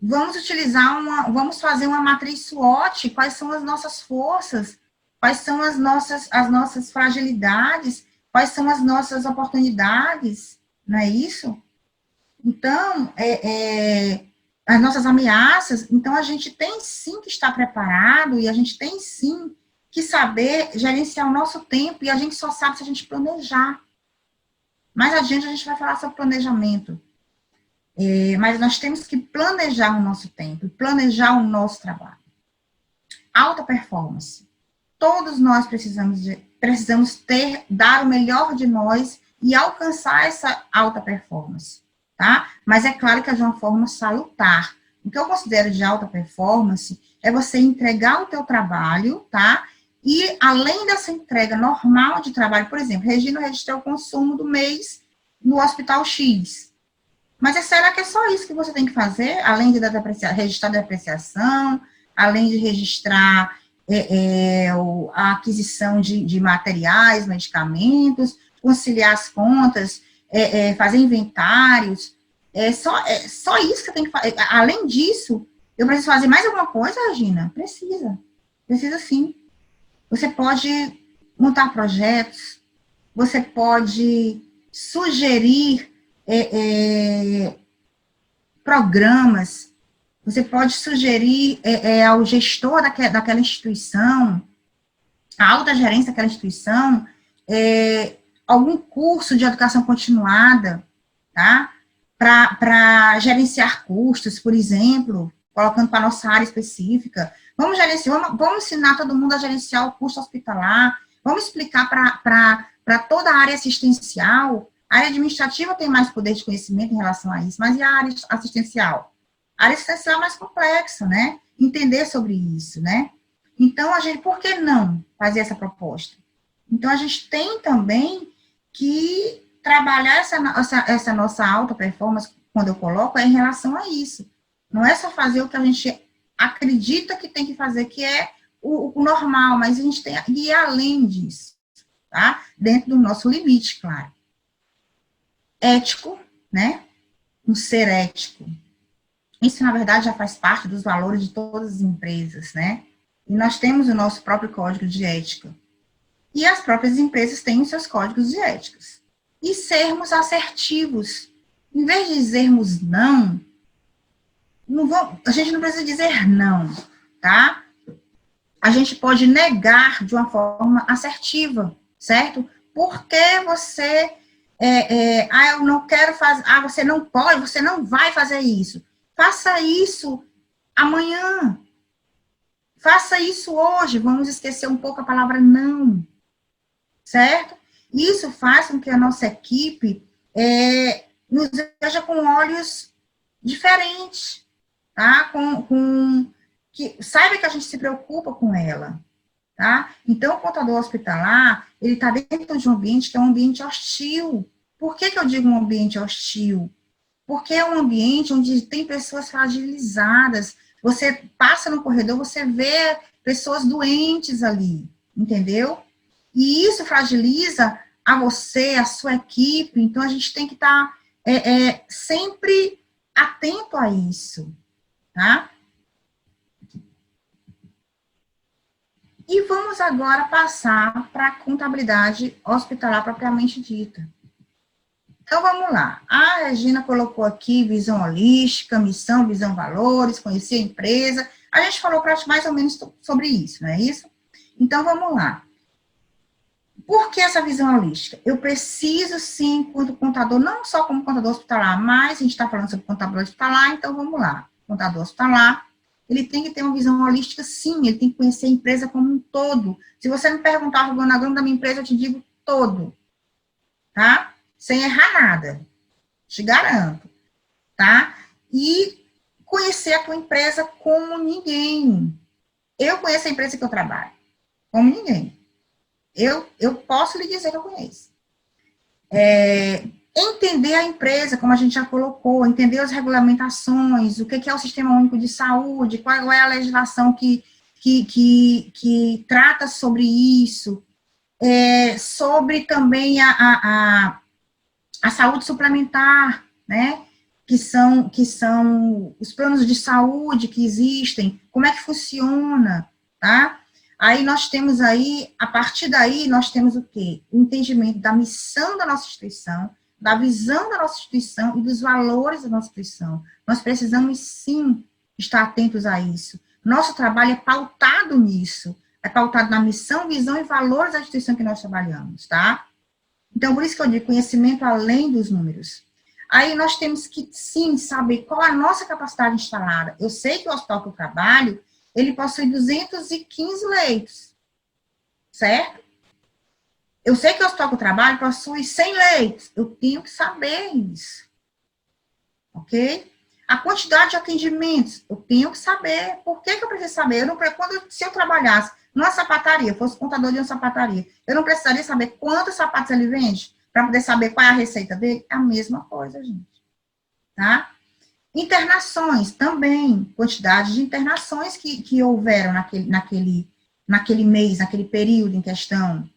vamos fazer uma matriz SWOT, quais são as nossas forças, quais são as nossas fragilidades, quais são as nossas oportunidades, não é isso? Então, as nossas ameaças, então a gente tem sim que estar preparado e a gente tem sim que saber gerenciar o nosso tempo e a gente só sabe se a gente planejar. Mais adiante a gente vai falar sobre planejamento. Mas nós temos que planejar o nosso tempo, planejar o nosso trabalho. Alta performance. Todos nós precisamos dar o melhor de nós e alcançar essa alta performance, tá? Mas é claro que é de uma forma salutar. O que eu considero de alta performance é você entregar o teu trabalho, tá? E além dessa entrega normal de trabalho, por exemplo, Regina, eu registrei o consumo do mês no Hospital X. Mas será que é só isso que você tem que fazer, além de registrar a depreciação, além de registrar a aquisição de materiais, medicamentos, conciliar as contas, fazer inventários? É só isso que você tem que fazer. Além disso, eu preciso fazer mais alguma coisa, Regina? Precisa sim. Você pode montar projetos, você pode sugerir programas, você pode sugerir ao gestor daquela instituição, a alta gerência daquela instituição, algum curso de educação continuada, tá? Para gerenciar custos, por exemplo, colocando para a nossa área específica. Vamos ensinar todo mundo a gerenciar o custo hospitalar, vamos explicar para toda a área assistencial. A área administrativa tem mais poder de conhecimento em relação a isso, mas e a área assistencial? A área assistencial é mais complexa, né? Entender sobre isso, né? Então, por que não fazer essa proposta? Então, a gente tem também que trabalhar essa nossa alta performance, quando eu coloco, em relação a isso. Não é só fazer o que a gente acredita que tem que fazer, que é o normal, mas a gente tem que ir além disso, tá? Dentro do nosso limite, claro. Ético, né? Um ser ético. Isso, na verdade, já faz parte dos valores de todas as empresas, né? E nós temos o nosso próprio código de ética. E as próprias empresas têm os seus códigos de éticas. E sermos assertivos. Em vez de dizermos não, a gente não precisa dizer não, tá? A gente pode negar de uma forma assertiva, certo? Porque você eu não quero fazer, você não pode, você não vai fazer isso. Faça isso amanhã. Faça isso hoje. Vamos esquecer um pouco a palavra não. Certo? Isso faz com que a nossa equipe nos veja com olhos diferentes, tá? Que saiba que a gente se preocupa com ela, tá? Então, o contador hospitalar, ele está dentro de um ambiente que é um ambiente hostil. Por que eu digo um ambiente hostil? Porque é um ambiente onde tem pessoas fragilizadas. Você passa no corredor, você vê pessoas doentes ali, entendeu? E isso fragiliza a você, a sua equipe. Então, a gente tem que estar sempre atento a isso, tá? E vamos agora passar para a contabilidade hospitalar propriamente dita. Então, vamos lá. A Regina colocou aqui visão holística, missão, visão, valores, conhecer a empresa. A gente falou mais ou menos sobre isso, não é isso? Então, vamos lá. Por que essa visão holística? Eu preciso, sim, enquanto contador, não só como contador hospitalar, mas a gente está falando sobre contador hospitalar, então vamos lá. Contador hospitalar, ele tem que ter uma visão holística, sim, ele tem que conhecer a empresa como um todo. Se você me perguntar o organograma da minha empresa, eu te digo todo, tá? Sem errar nada, te garanto, tá? E conhecer a tua empresa como ninguém. Eu conheço a empresa que eu trabalho, como ninguém. Eu posso lhe dizer que eu conheço. Entender a empresa, como a gente já colocou, entender as regulamentações, o que é o Sistema Único de Saúde, qual é a legislação que trata sobre isso, sobre também a saúde suplementar, né, que são os planos de saúde que existem, como é que funciona, tá? Aí nós temos aí, a partir daí, nós temos o quê? O entendimento da missão da nossa instituição, da visão da nossa instituição e dos valores da nossa instituição. Nós precisamos, sim, estar atentos a isso. Nosso trabalho é pautado nisso, é pautado na missão, visão e valores da instituição que nós trabalhamos, tá? Então, por isso que eu digo, conhecimento além dos números. Aí nós temos que, sim, saber qual a nossa capacidade instalada. Eu sei que o hospital que eu trabalho, ele possui 215 leitos, certo? Eu sei que o hospital que eu trabalho possui 100 leitos. Eu tenho que saber isso, ok? A quantidade de atendimentos, eu tenho que saber. Por que eu preciso saber? Se eu trabalhasse numa sapataria, fosse contador de uma sapataria, eu não precisaria saber quantos sapatos ele vende para poder saber qual é a receita dele? É a mesma coisa, gente. Tá? Internações também, quantidade de internações que houveram naquele mês, naquele período em questão.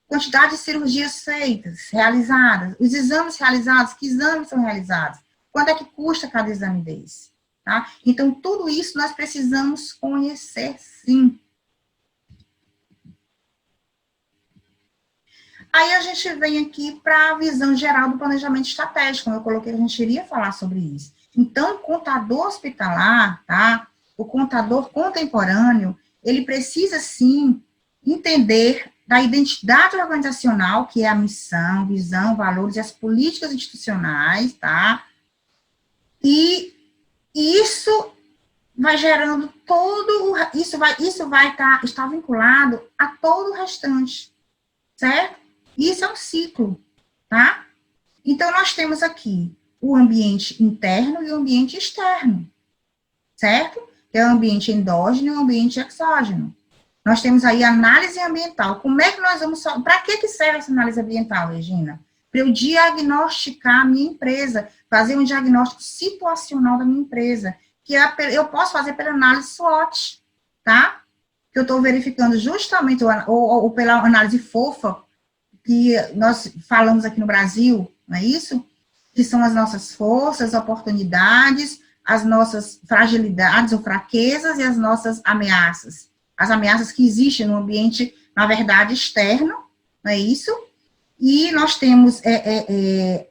Quantidade de cirurgias feitas, realizadas, os exames realizados, que exames são realizados, quanto é que custa cada exame desse, tá? Então, tudo isso nós precisamos conhecer, sim. Aí a gente vem aqui para a visão geral do planejamento estratégico, como eu coloquei, a gente iria falar sobre isso. Então, o contador hospitalar, tá? O contador contemporâneo, ele precisa, sim, entender da identidade organizacional, que é a missão, visão, valores e as políticas institucionais, tá? E isso vai gerando isso vai estar vinculado a todo o restante, certo? Isso é um ciclo, tá? Então, nós temos aqui o ambiente interno e o ambiente externo, certo? Que é o ambiente endógeno e o ambiente exógeno. Nós temos aí análise ambiental. Como é que nós vamos... Para que serve essa análise ambiental, Regina? Para eu diagnosticar a minha empresa, fazer um diagnóstico situacional da minha empresa, que eu posso fazer pela análise SWOT, tá? Que eu estou verificando justamente, ou pela análise FOFA, que nós falamos aqui no Brasil, não é isso? Que são as nossas forças, oportunidades, as nossas fragilidades ou fraquezas e as nossas ameaças. As ameaças que existem no ambiente, na verdade, externo, não é isso? E nós temos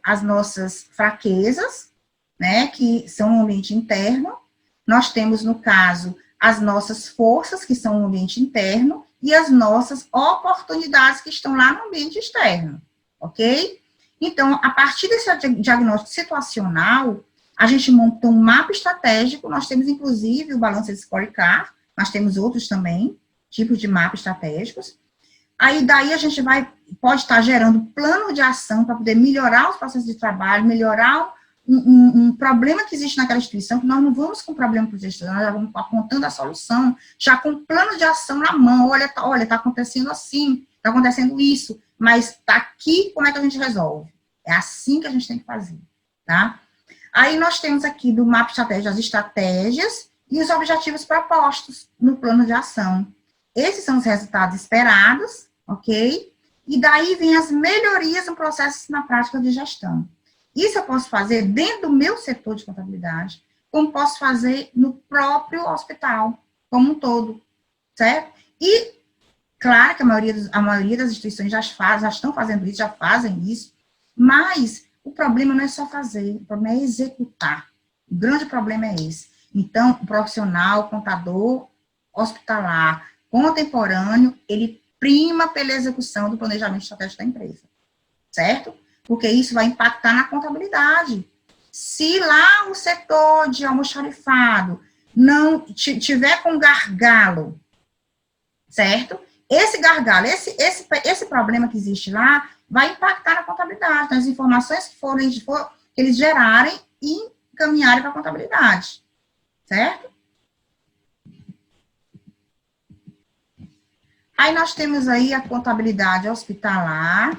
as nossas fraquezas, né, que são no ambiente interno. Nós temos, no caso, as nossas forças, que são no ambiente interno, e as nossas oportunidades, que estão lá no ambiente externo, ok? Então, a partir desse diagnóstico situacional, a gente monta um mapa estratégico, nós temos, inclusive, o Balanced Scorecard, mas temos outros também, tipos de mapas estratégicos. Aí, daí, a gente pode estar gerando plano de ação para poder melhorar os processos de trabalho, melhorar um problema que existe naquela instituição, que nós não vamos com problema para o gestor, nós já vamos apontando a solução, já com plano de ação na mão. Olha, está acontecendo assim, está acontecendo isso, mas está aqui, como é que a gente resolve? É assim que a gente tem que fazer, tá? Aí nós temos aqui do mapa estratégico as estratégias e os objetivos propostos no plano de ação. Esses são os resultados esperados, ok? E daí vem as melhorias no processo na prática de gestão. Isso eu posso fazer dentro do meu setor de contabilidade, como posso fazer no próprio hospital, como um todo, certo? E, claro que a maioria das instituições já estão fazendo isso, já fazem isso, mas o problema não é só fazer, o problema é executar. O grande problema é esse. Então, o profissional, contador hospitalar, contemporâneo, ele prima pela execução do planejamento estratégico da empresa, certo? Porque isso vai impactar na contabilidade. Se lá o setor de almoxarifado não tiver com gargalo, certo? Esse gargalo, esse problema que existe lá, vai impactar na contabilidade, nas informações que eles gerarem e encaminharem para a contabilidade, certo? Aí nós temos aí a contabilidade hospitalar,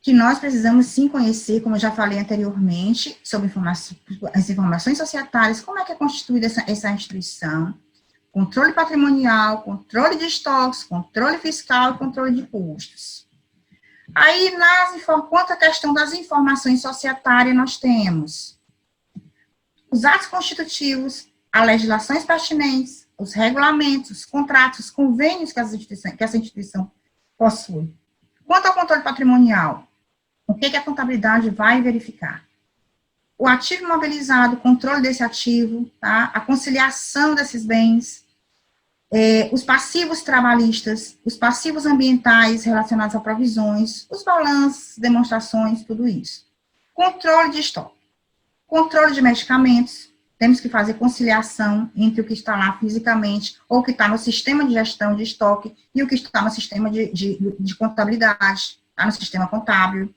que nós precisamos sim conhecer, como eu já falei anteriormente, sobre as informações societárias, como é que é constituída essa instituição, controle patrimonial, controle de estoques, controle fiscal e controle de custos. Aí, quanto à questão das informações societárias, nós temos os atos constitutivos, as legislações pertinentes, os regulamentos, os contratos, os convênios que essa instituição possui, Quanto ao controle patrimonial, o que a contabilidade vai verificar? O ativo imobilizado, o controle desse ativo, tá? A conciliação desses bens, os passivos trabalhistas, os passivos ambientais relacionados a provisões, os balanços, demonstrações, tudo isso. Controle de estoque, controle de medicamentos, temos que fazer conciliação entre o que está lá fisicamente, ou o que está no sistema de gestão de estoque, e o que está no sistema de contabilidade, está no sistema contábil.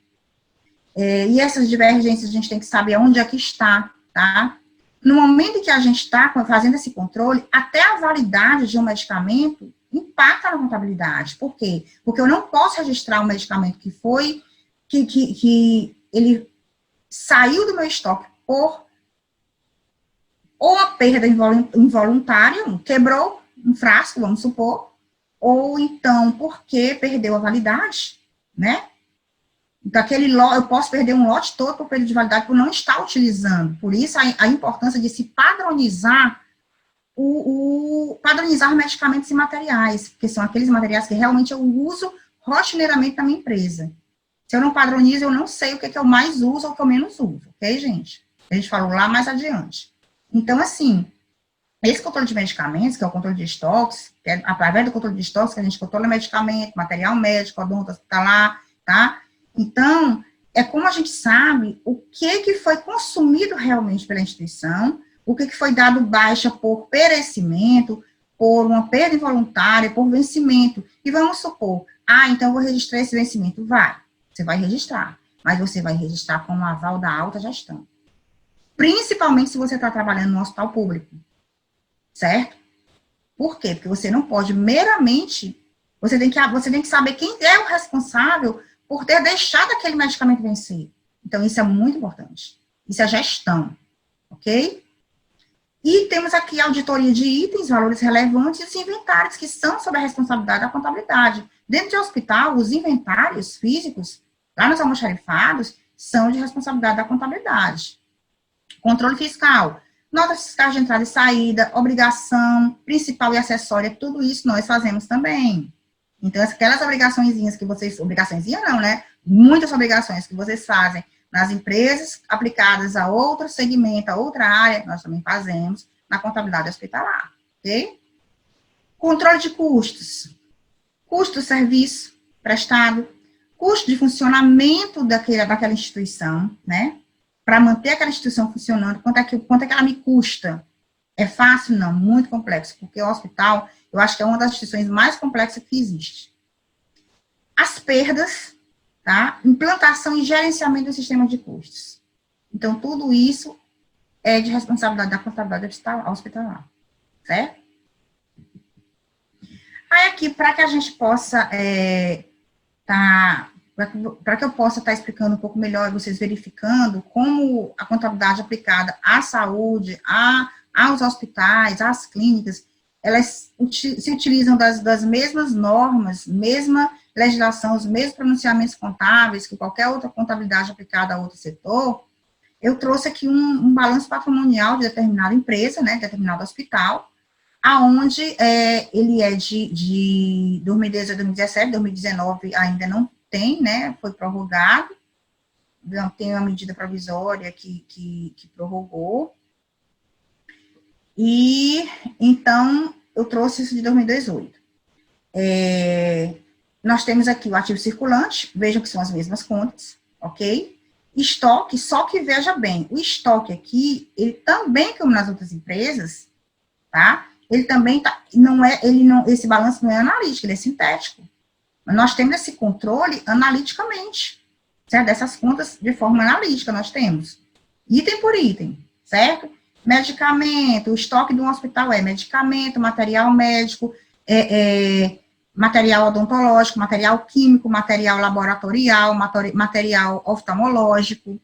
E essas divergências a gente tem que saber onde é que está, tá? No momento em que a gente está fazendo esse controle, até a validade de um medicamento impacta na contabilidade. Por quê? Porque eu não posso registrar um medicamento que ele saiu do meu estoque por ou a perda involuntária, quebrou um frasco, vamos supor, ou então porque perdeu a validade, né? Daquele lote, eu posso perder um lote todo por perda de validade por não estar utilizando. Por isso, a importância de se padronizar padronizar medicamentos e materiais, porque são aqueles materiais que realmente eu uso rotineiramente na minha empresa. Se eu não padronizo, eu não sei o que eu mais uso ou o que eu menos uso, ok, gente? A gente falou lá mais adiante. Então, assim, esse controle de medicamentos, que é o controle de estoques, que é através do controle de estoques que a gente controla medicamento, material médico, odonto hospitalar, tá? Então, é como a gente sabe o que foi consumido realmente pela instituição, o que foi dado baixa por perecimento, por uma perda involuntária, por vencimento. E vamos supor, então eu vou registrar esse vencimento. Você vai registrar, mas você vai registrar com o aval da alta gestão. Principalmente se você está trabalhando no hospital público, certo? Por quê? Porque você não pode meramente, você tem que saber quem é o responsável por ter deixado aquele medicamento vencer. Então, isso é muito importante. Isso é gestão, ok? E temos aqui a auditoria de itens, valores relevantes e inventários, que são sob a responsabilidade da contabilidade. Dentro de hospital, os inventários físicos, lá nos almoxarifados, são de responsabilidade da contabilidade. Controle fiscal, notas fiscais de entrada e saída, obrigação principal e acessória, tudo isso nós fazemos também. Então, aquelas obrigaçõezinhas que vocês, obrigaçõezinha não, né? Muitas obrigações que vocês fazem nas empresas aplicadas a outro segmento, a outra área, nós também fazemos na contabilidade hospitalar, ok? Controle de custos, custo do serviço prestado, custo de funcionamento daquela instituição, né? Para manter aquela instituição funcionando, quanto é que ela me custa? É fácil? Não, muito complexo, porque o hospital, eu acho que é uma das instituições mais complexas que existe. As perdas, tá? Implantação e gerenciamento do sistema de custos. Então, tudo isso é de responsabilidade da contabilidade hospitalar, certo? Aí, aqui, para que a gente possa para que eu possa estar explicando um pouco melhor, vocês verificando como a contabilidade aplicada à saúde, aos hospitais, às clínicas, elas se utilizam das mesmas normas, mesma legislação, os mesmos pronunciamentos contábeis que qualquer outra contabilidade aplicada a outro setor. Eu trouxe aqui um balanço patrimonial de determinada empresa, né, de determinado hospital, aonde ele é de 2018 a 2017, 2019 ainda não tem, né, foi prorrogado, tem uma medida provisória que prorrogou, e, então, eu trouxe isso de 2018. Nós temos aqui o ativo circulante, vejam que são as mesmas contas, ok? Estoque, só que veja bem, o estoque aqui, ele também, como nas outras empresas, tá? Ele também esse balanço não é analítico, ele é sintético. Mas nós temos esse controle analiticamente, certo? Dessas contas de forma analítica nós temos. Item por item, certo? Medicamento, o estoque de um hospital é medicamento, material médico, material odontológico, material químico, material laboratorial, material oftalmológico.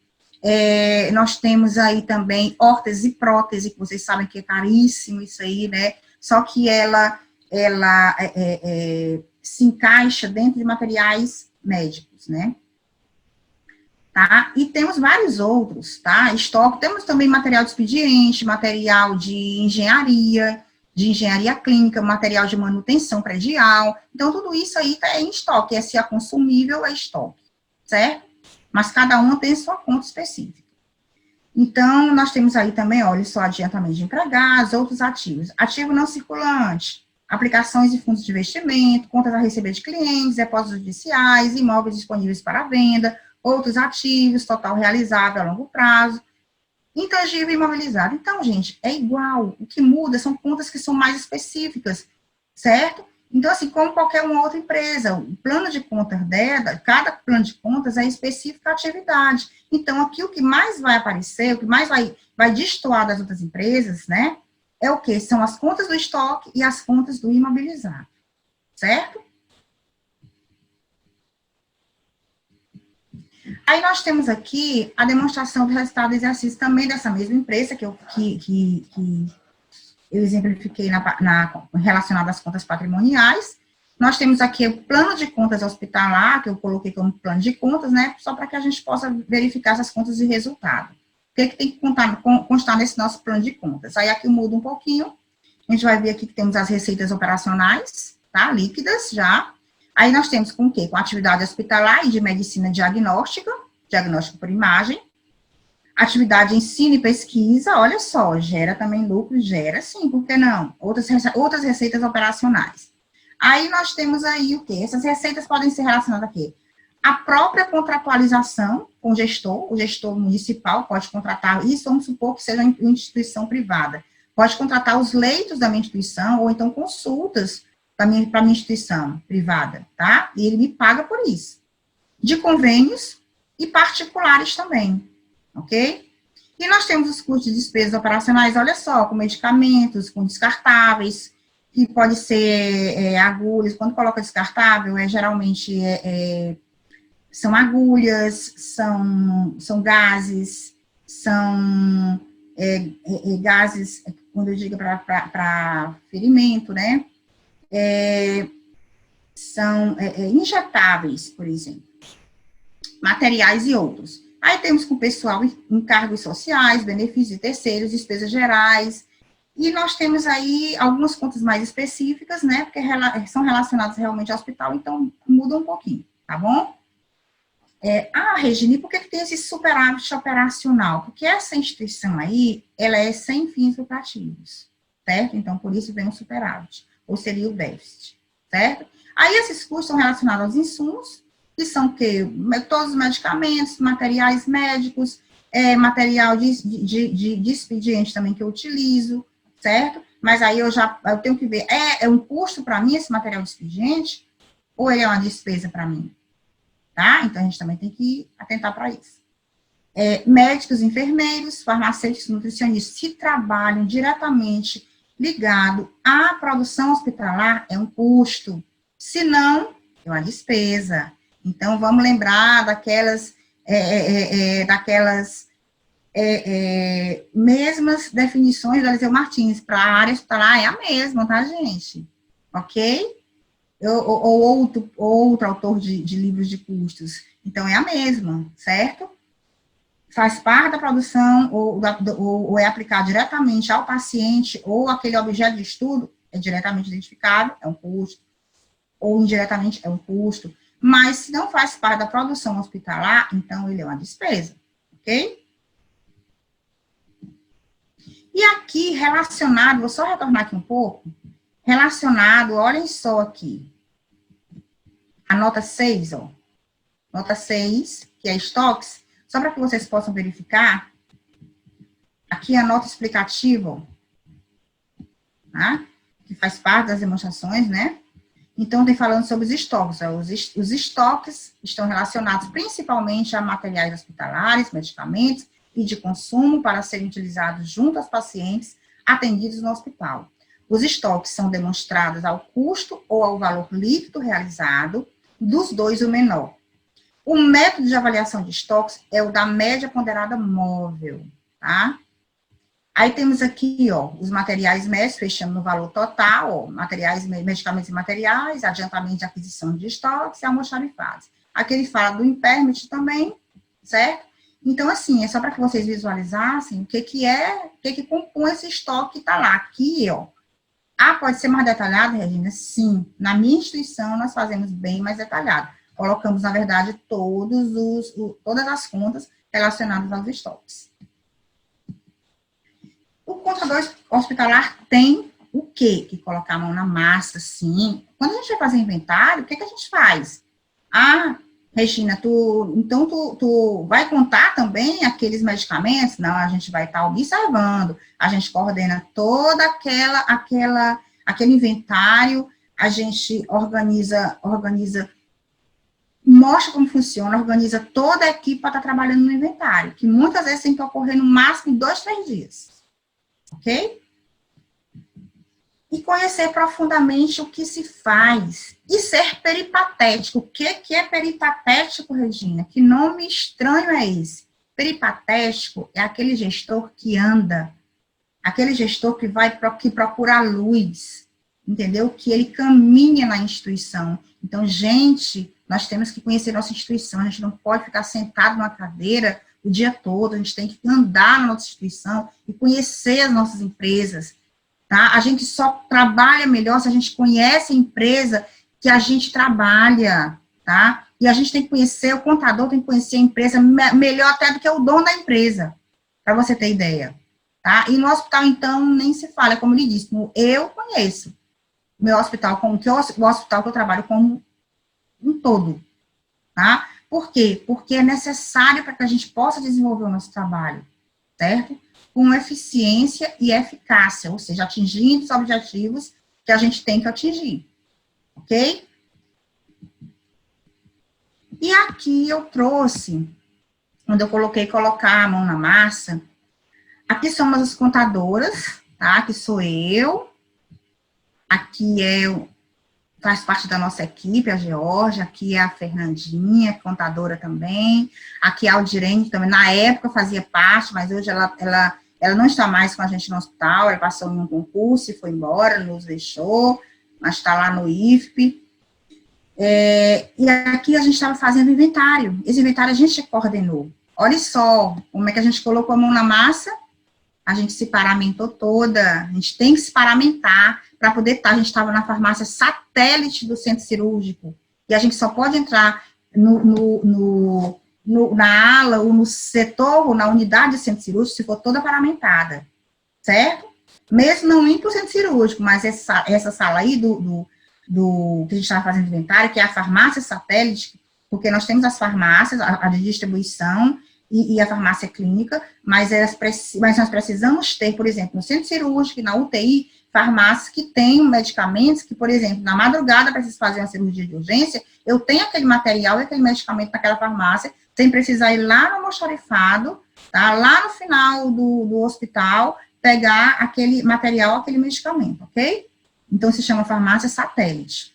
Nós temos aí também órtese e prótese, que vocês sabem que é caríssimo isso aí, né? Só que ela se encaixa dentro de materiais médicos, né? Tá? E temos vários outros, tá? Estoque, temos também material de expediente, material de engenharia, de engenharia clínica, material de manutenção predial. Então, tudo isso aí está em estoque, se é consumível, é estoque, certo? Mas cada uma tem sua conta específica. Então, nós temos aí também, olha só, adiantamento de empregados, outros ativos. Ativo não circulante, aplicações e fundos de investimento, contas a receber de clientes, depósitos judiciais, imóveis disponíveis para venda, outros ativos, total realizável a longo prazo, intangível e imobilizado. Então, gente, é igual. O que muda são contas que são mais específicas, certo? Então, assim, como qualquer uma outra empresa, o plano de contas dela, cada plano de contas é específico à atividade. Então, aqui o que mais vai aparecer, o que mais vai destoar das outras empresas, né, é o quê? São as contas do estoque e as contas do imobilizado, certo? Aí nós temos aqui a demonstração do resultado do exercício também dessa mesma empresa que eu exemplifiquei relacionado às contas patrimoniais. Nós temos aqui o plano de contas hospitalar, que eu coloquei como plano de contas, né, só para que a gente possa verificar essas contas de resultado. O que tem que constar nesse nosso plano de contas? Aí aqui muda um pouquinho, a gente vai ver aqui que temos as receitas operacionais, tá, líquidas já. Aí nós temos com o quê? Com atividade hospitalar e de medicina diagnóstica, diagnóstico por imagem. Atividade de ensino e pesquisa, olha só, gera também lucro, gera sim, por que não? Outras receitas operacionais. Aí nós temos aí o quê? Essas receitas podem ser relacionadas a quê? A própria contratualização com o gestor municipal pode contratar, isso vamos supor que seja uma instituição privada, pode contratar os leitos da minha instituição, ou então consultas para minha instituição privada, tá? E ele me paga por isso. De convênios e particulares também, ok? E nós temos os custos de despesas operacionais, olha só, com medicamentos, com descartáveis, que pode ser agulhas, quando coloca descartável, geralmente são agulhas, são gases, são gases, quando eu digo para ferimento, né? São injetáveis, por exemplo, materiais e outros. Aí temos com o pessoal encargos sociais, benefícios de terceiros, despesas gerais, e nós temos aí algumas contas mais específicas, né, porque são relacionadas realmente ao hospital, então muda um pouquinho, tá bom? Regine, por que tem esse superávit operacional? Porque essa instituição aí, ela é sem fins lucrativos, certo? Então, por isso vem o superávit, ou seria o déficit, certo? Aí esses custos são relacionados aos insumos, que são o quê? Todos os medicamentos, materiais médicos, material de expediente também que eu utilizo, certo? Mas aí eu tenho que ver, é um custo para mim esse material de expediente, ou ele é uma despesa para mim? Tá? Então, a gente também tem que atentar para isso. Médicos, enfermeiros, farmacêuticos, nutricionistas, que trabalham diretamente ligado à produção hospitalar, é um custo. Se não, é uma despesa. Então, vamos lembrar daquelas mesmas definições do Eliseu Martins, para a área hospitalar é a mesma, tá, gente? Ok? Ou outro autor de livros de custos. Então, é a mesma, certo? Faz parte da produção, ou é aplicado diretamente ao paciente, ou aquele objeto de estudo é diretamente identificado, é um custo, ou indiretamente é um custo, mas se não faz parte da produção hospitalar, então ele é uma despesa, ok? E aqui, relacionado, vou só retornar aqui um pouco, relacionado, olhem só aqui, a nota 6, ó, nota 6, que é estoques, só para que vocês possam verificar, aqui a nota explicativa, ó, tá? Que faz parte das demonstrações, né? Então, tem falando sobre os estoques. Os estoques estão relacionados principalmente a materiais hospitalares, medicamentos e de consumo para serem utilizados junto aos pacientes atendidos no hospital. Os estoques são demonstrados ao custo ou ao valor líquido realizado, dos dois o menor. O método de avaliação de estoques é o da média ponderada móvel, tá? Aí temos aqui, ó, os materiais médicos, fechando no valor total, ó, materiais, medicamentos e materiais, adiantamento de aquisição de estoques e almoxarifado. Aqui ele fala do impairment também, certo? Então, assim, é só para que vocês visualizassem o que compõe esse estoque que está lá. Aqui, ó, Ah, pode ser mais detalhado, Regina? Sim. Na minha instituição, nós fazemos bem mais detalhado. Colocamos, na verdade, todas as contas relacionadas aos estoques. O contador hospitalar tem o quê? Que colocar a mão na massa, sim. Quando a gente vai fazer inventário, o que a gente faz? Ah, Regina, tu vai contar também aqueles medicamentos? Não, a gente vai estar observando, a gente coordena toda aquele inventário, a gente organiza, mostra como funciona, organiza toda a equipe para estar trabalhando no inventário, que muitas vezes tem que ocorrer no máximo 2, 3 dias. Ok? E conhecer profundamente o que se faz. E ser peripatético. O que é peripatético, Regina? Que nome estranho é esse? Peripatético é aquele gestor que anda, aquele gestor que procura a luz, entendeu? Que ele caminha na instituição. Então, gente, nós temos que conhecer nossa instituição, a gente não pode ficar sentado numa cadeira o dia todo, a gente tem que andar na nossa instituição e conhecer as nossas empresas, tá? A gente só trabalha melhor se a gente conhece a empresa que a gente trabalha, tá? E a gente tem que conhecer, o contador tem que conhecer a empresa melhor até do que o dono da empresa, para você ter ideia, tá? E no hospital, então, nem se fala, é como ele disse, eu conheço o meu hospital, o hospital que eu trabalho como um todo, tá? Por quê? Porque é necessário para que a gente possa desenvolver o nosso trabalho, certo? Com eficiência e eficácia, ou seja, atingindo os objetivos que a gente tem que atingir, ok? E aqui eu trouxe, quando eu colocar a mão na massa, aqui somos as contadoras, tá? Aqui sou eu, aqui faz parte da nossa equipe, a Georgia, aqui é a Fernandinha, contadora também, aqui é a Aldirene, também na época fazia parte, mas hoje ela não está mais com a gente no hospital, ela passou em um concurso e foi embora, nos deixou, mas está lá no IFP. E aqui a gente estava fazendo inventário, esse inventário a gente coordenou. Olha só como é que a gente colocou a mão na massa, a gente se paramentou toda, a gente tem que se paramentar para poder estar, a gente estava na farmácia satélite do centro cirúrgico, e a gente só pode entrar na ala, ou no setor, ou na unidade de centro cirúrgico, se for toda paramentada, certo? Mesmo não indo para o centro cirúrgico, mas essa sala aí do que a gente estava fazendo inventário, que é a farmácia satélite, porque nós temos as farmácias, a de distribuição, e a farmácia clínica, mas nós precisamos ter, por exemplo, no centro cirúrgico, na UTI, farmácias que tenham medicamentos que, por exemplo, na madrugada, preciso fazer uma cirurgia de urgência, eu tenho aquele material e aquele medicamento naquela farmácia, sem precisar ir lá no almoxarifado, tá? Lá no final do hospital, pegar aquele material, aquele medicamento, ok? Então, se chama farmácia satélite.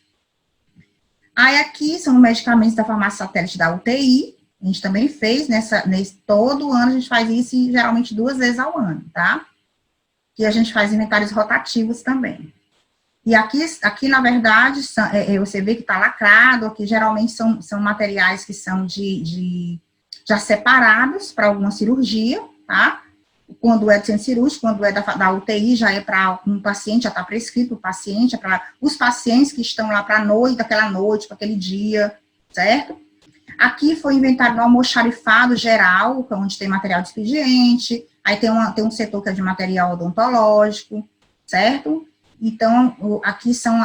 Aí, aqui são os medicamentos da farmácia satélite da UTI, a gente também fez, todo ano a gente faz isso, e geralmente 2 vezes ao ano, tá? E a gente faz inventários rotativos também. E aqui na verdade, você vê que está lacrado, aqui geralmente são materiais que são já separados para alguma cirurgia, tá? Quando é de centro cirúrgico, quando é da UTI, já é para um paciente, já está prescrito o paciente, é para os pacientes que estão lá para a noite, daquela noite, para aquele dia, certo? Aqui foi inventário do almoxarifado geral, onde tem material de expediente, aí tem um setor que é de material odontológico, certo? Então, aqui são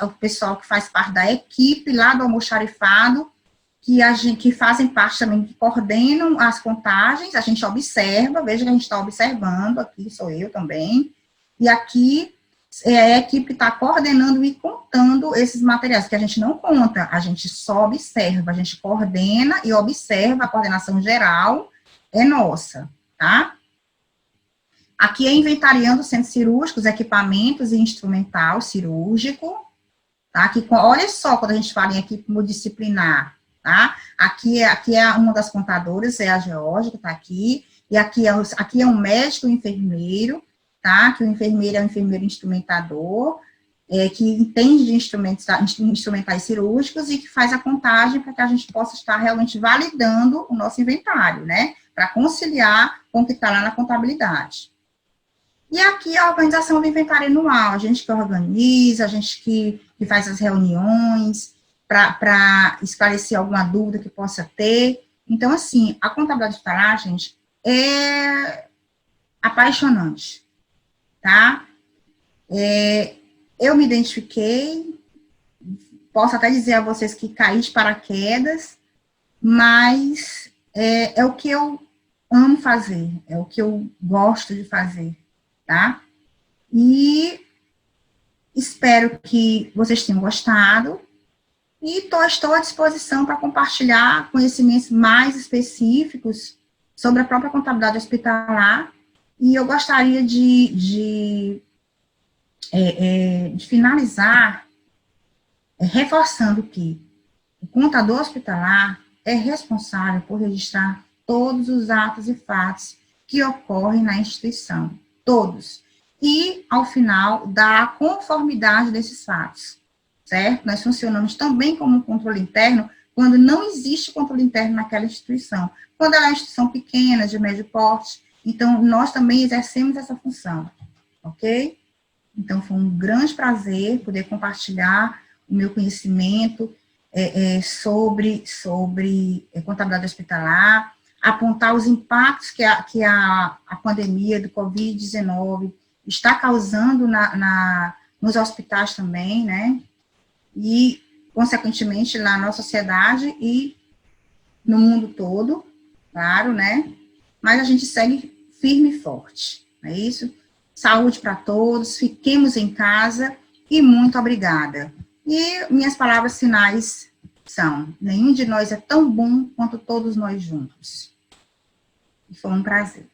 o pessoal que faz parte da equipe lá do almoxarifado, que fazem parte também, que coordenam as contagens, a gente observa, veja que a gente está observando, aqui sou eu também, e aqui é a equipe que está coordenando e contando esses materiais, que a gente não conta, a gente só observa, a gente coordena e observa, a coordenação geral é nossa, tá? Aqui é inventariando centros cirúrgicos, equipamentos e instrumental cirúrgico, tá? Aqui, olha só, quando a gente fala em equipe multidisciplinar, tá? Aqui é uma das contadoras, é a Georgia, que está aqui, e aqui é um médico e um enfermeiro, tá? Que o enfermeiro é um enfermeiro instrumentador, que entende de instrumentais cirúrgicos e que faz a contagem para que a gente possa estar realmente validando o nosso inventário, né? Para conciliar com o que está lá na contabilidade. E aqui a organização do inventário anual, a gente que organiza, a gente que faz as reuniões para esclarecer alguma dúvida que possa ter. Então, assim, a contabilidade hospitalar, gente, é apaixonante, tá? Eu me identifiquei, posso até dizer a vocês que caí de paraquedas, mas é o que eu amo fazer, é o que eu gosto de fazer, tá? E espero que vocês tenham gostado e estou à disposição para compartilhar conhecimentos mais específicos sobre a própria contabilidade hospitalar. E eu gostaria de finalizar reforçando que o contador hospitalar é responsável por registrar todos os atos e fatos que ocorrem na instituição, todos. E, ao final, dar a conformidade desses fatos, certo? Nós funcionamos também como um controle interno quando não existe controle interno naquela instituição. Quando ela é uma instituição pequena, de médio porte, então, nós também exercemos essa função, ok? Então, foi um grande prazer poder compartilhar o meu conhecimento sobre contabilidade hospitalar, apontar os impactos que a pandemia do Covid-19 está causando nos hospitais também, né? E, consequentemente, na nossa sociedade e no mundo todo, claro, né? Mas a gente segue firme e forte, não é isso? Saúde para todos, fiquemos em casa e muito obrigada. E minhas palavras finais são: nenhum de nós é tão bom quanto todos nós juntos. E foi um prazer.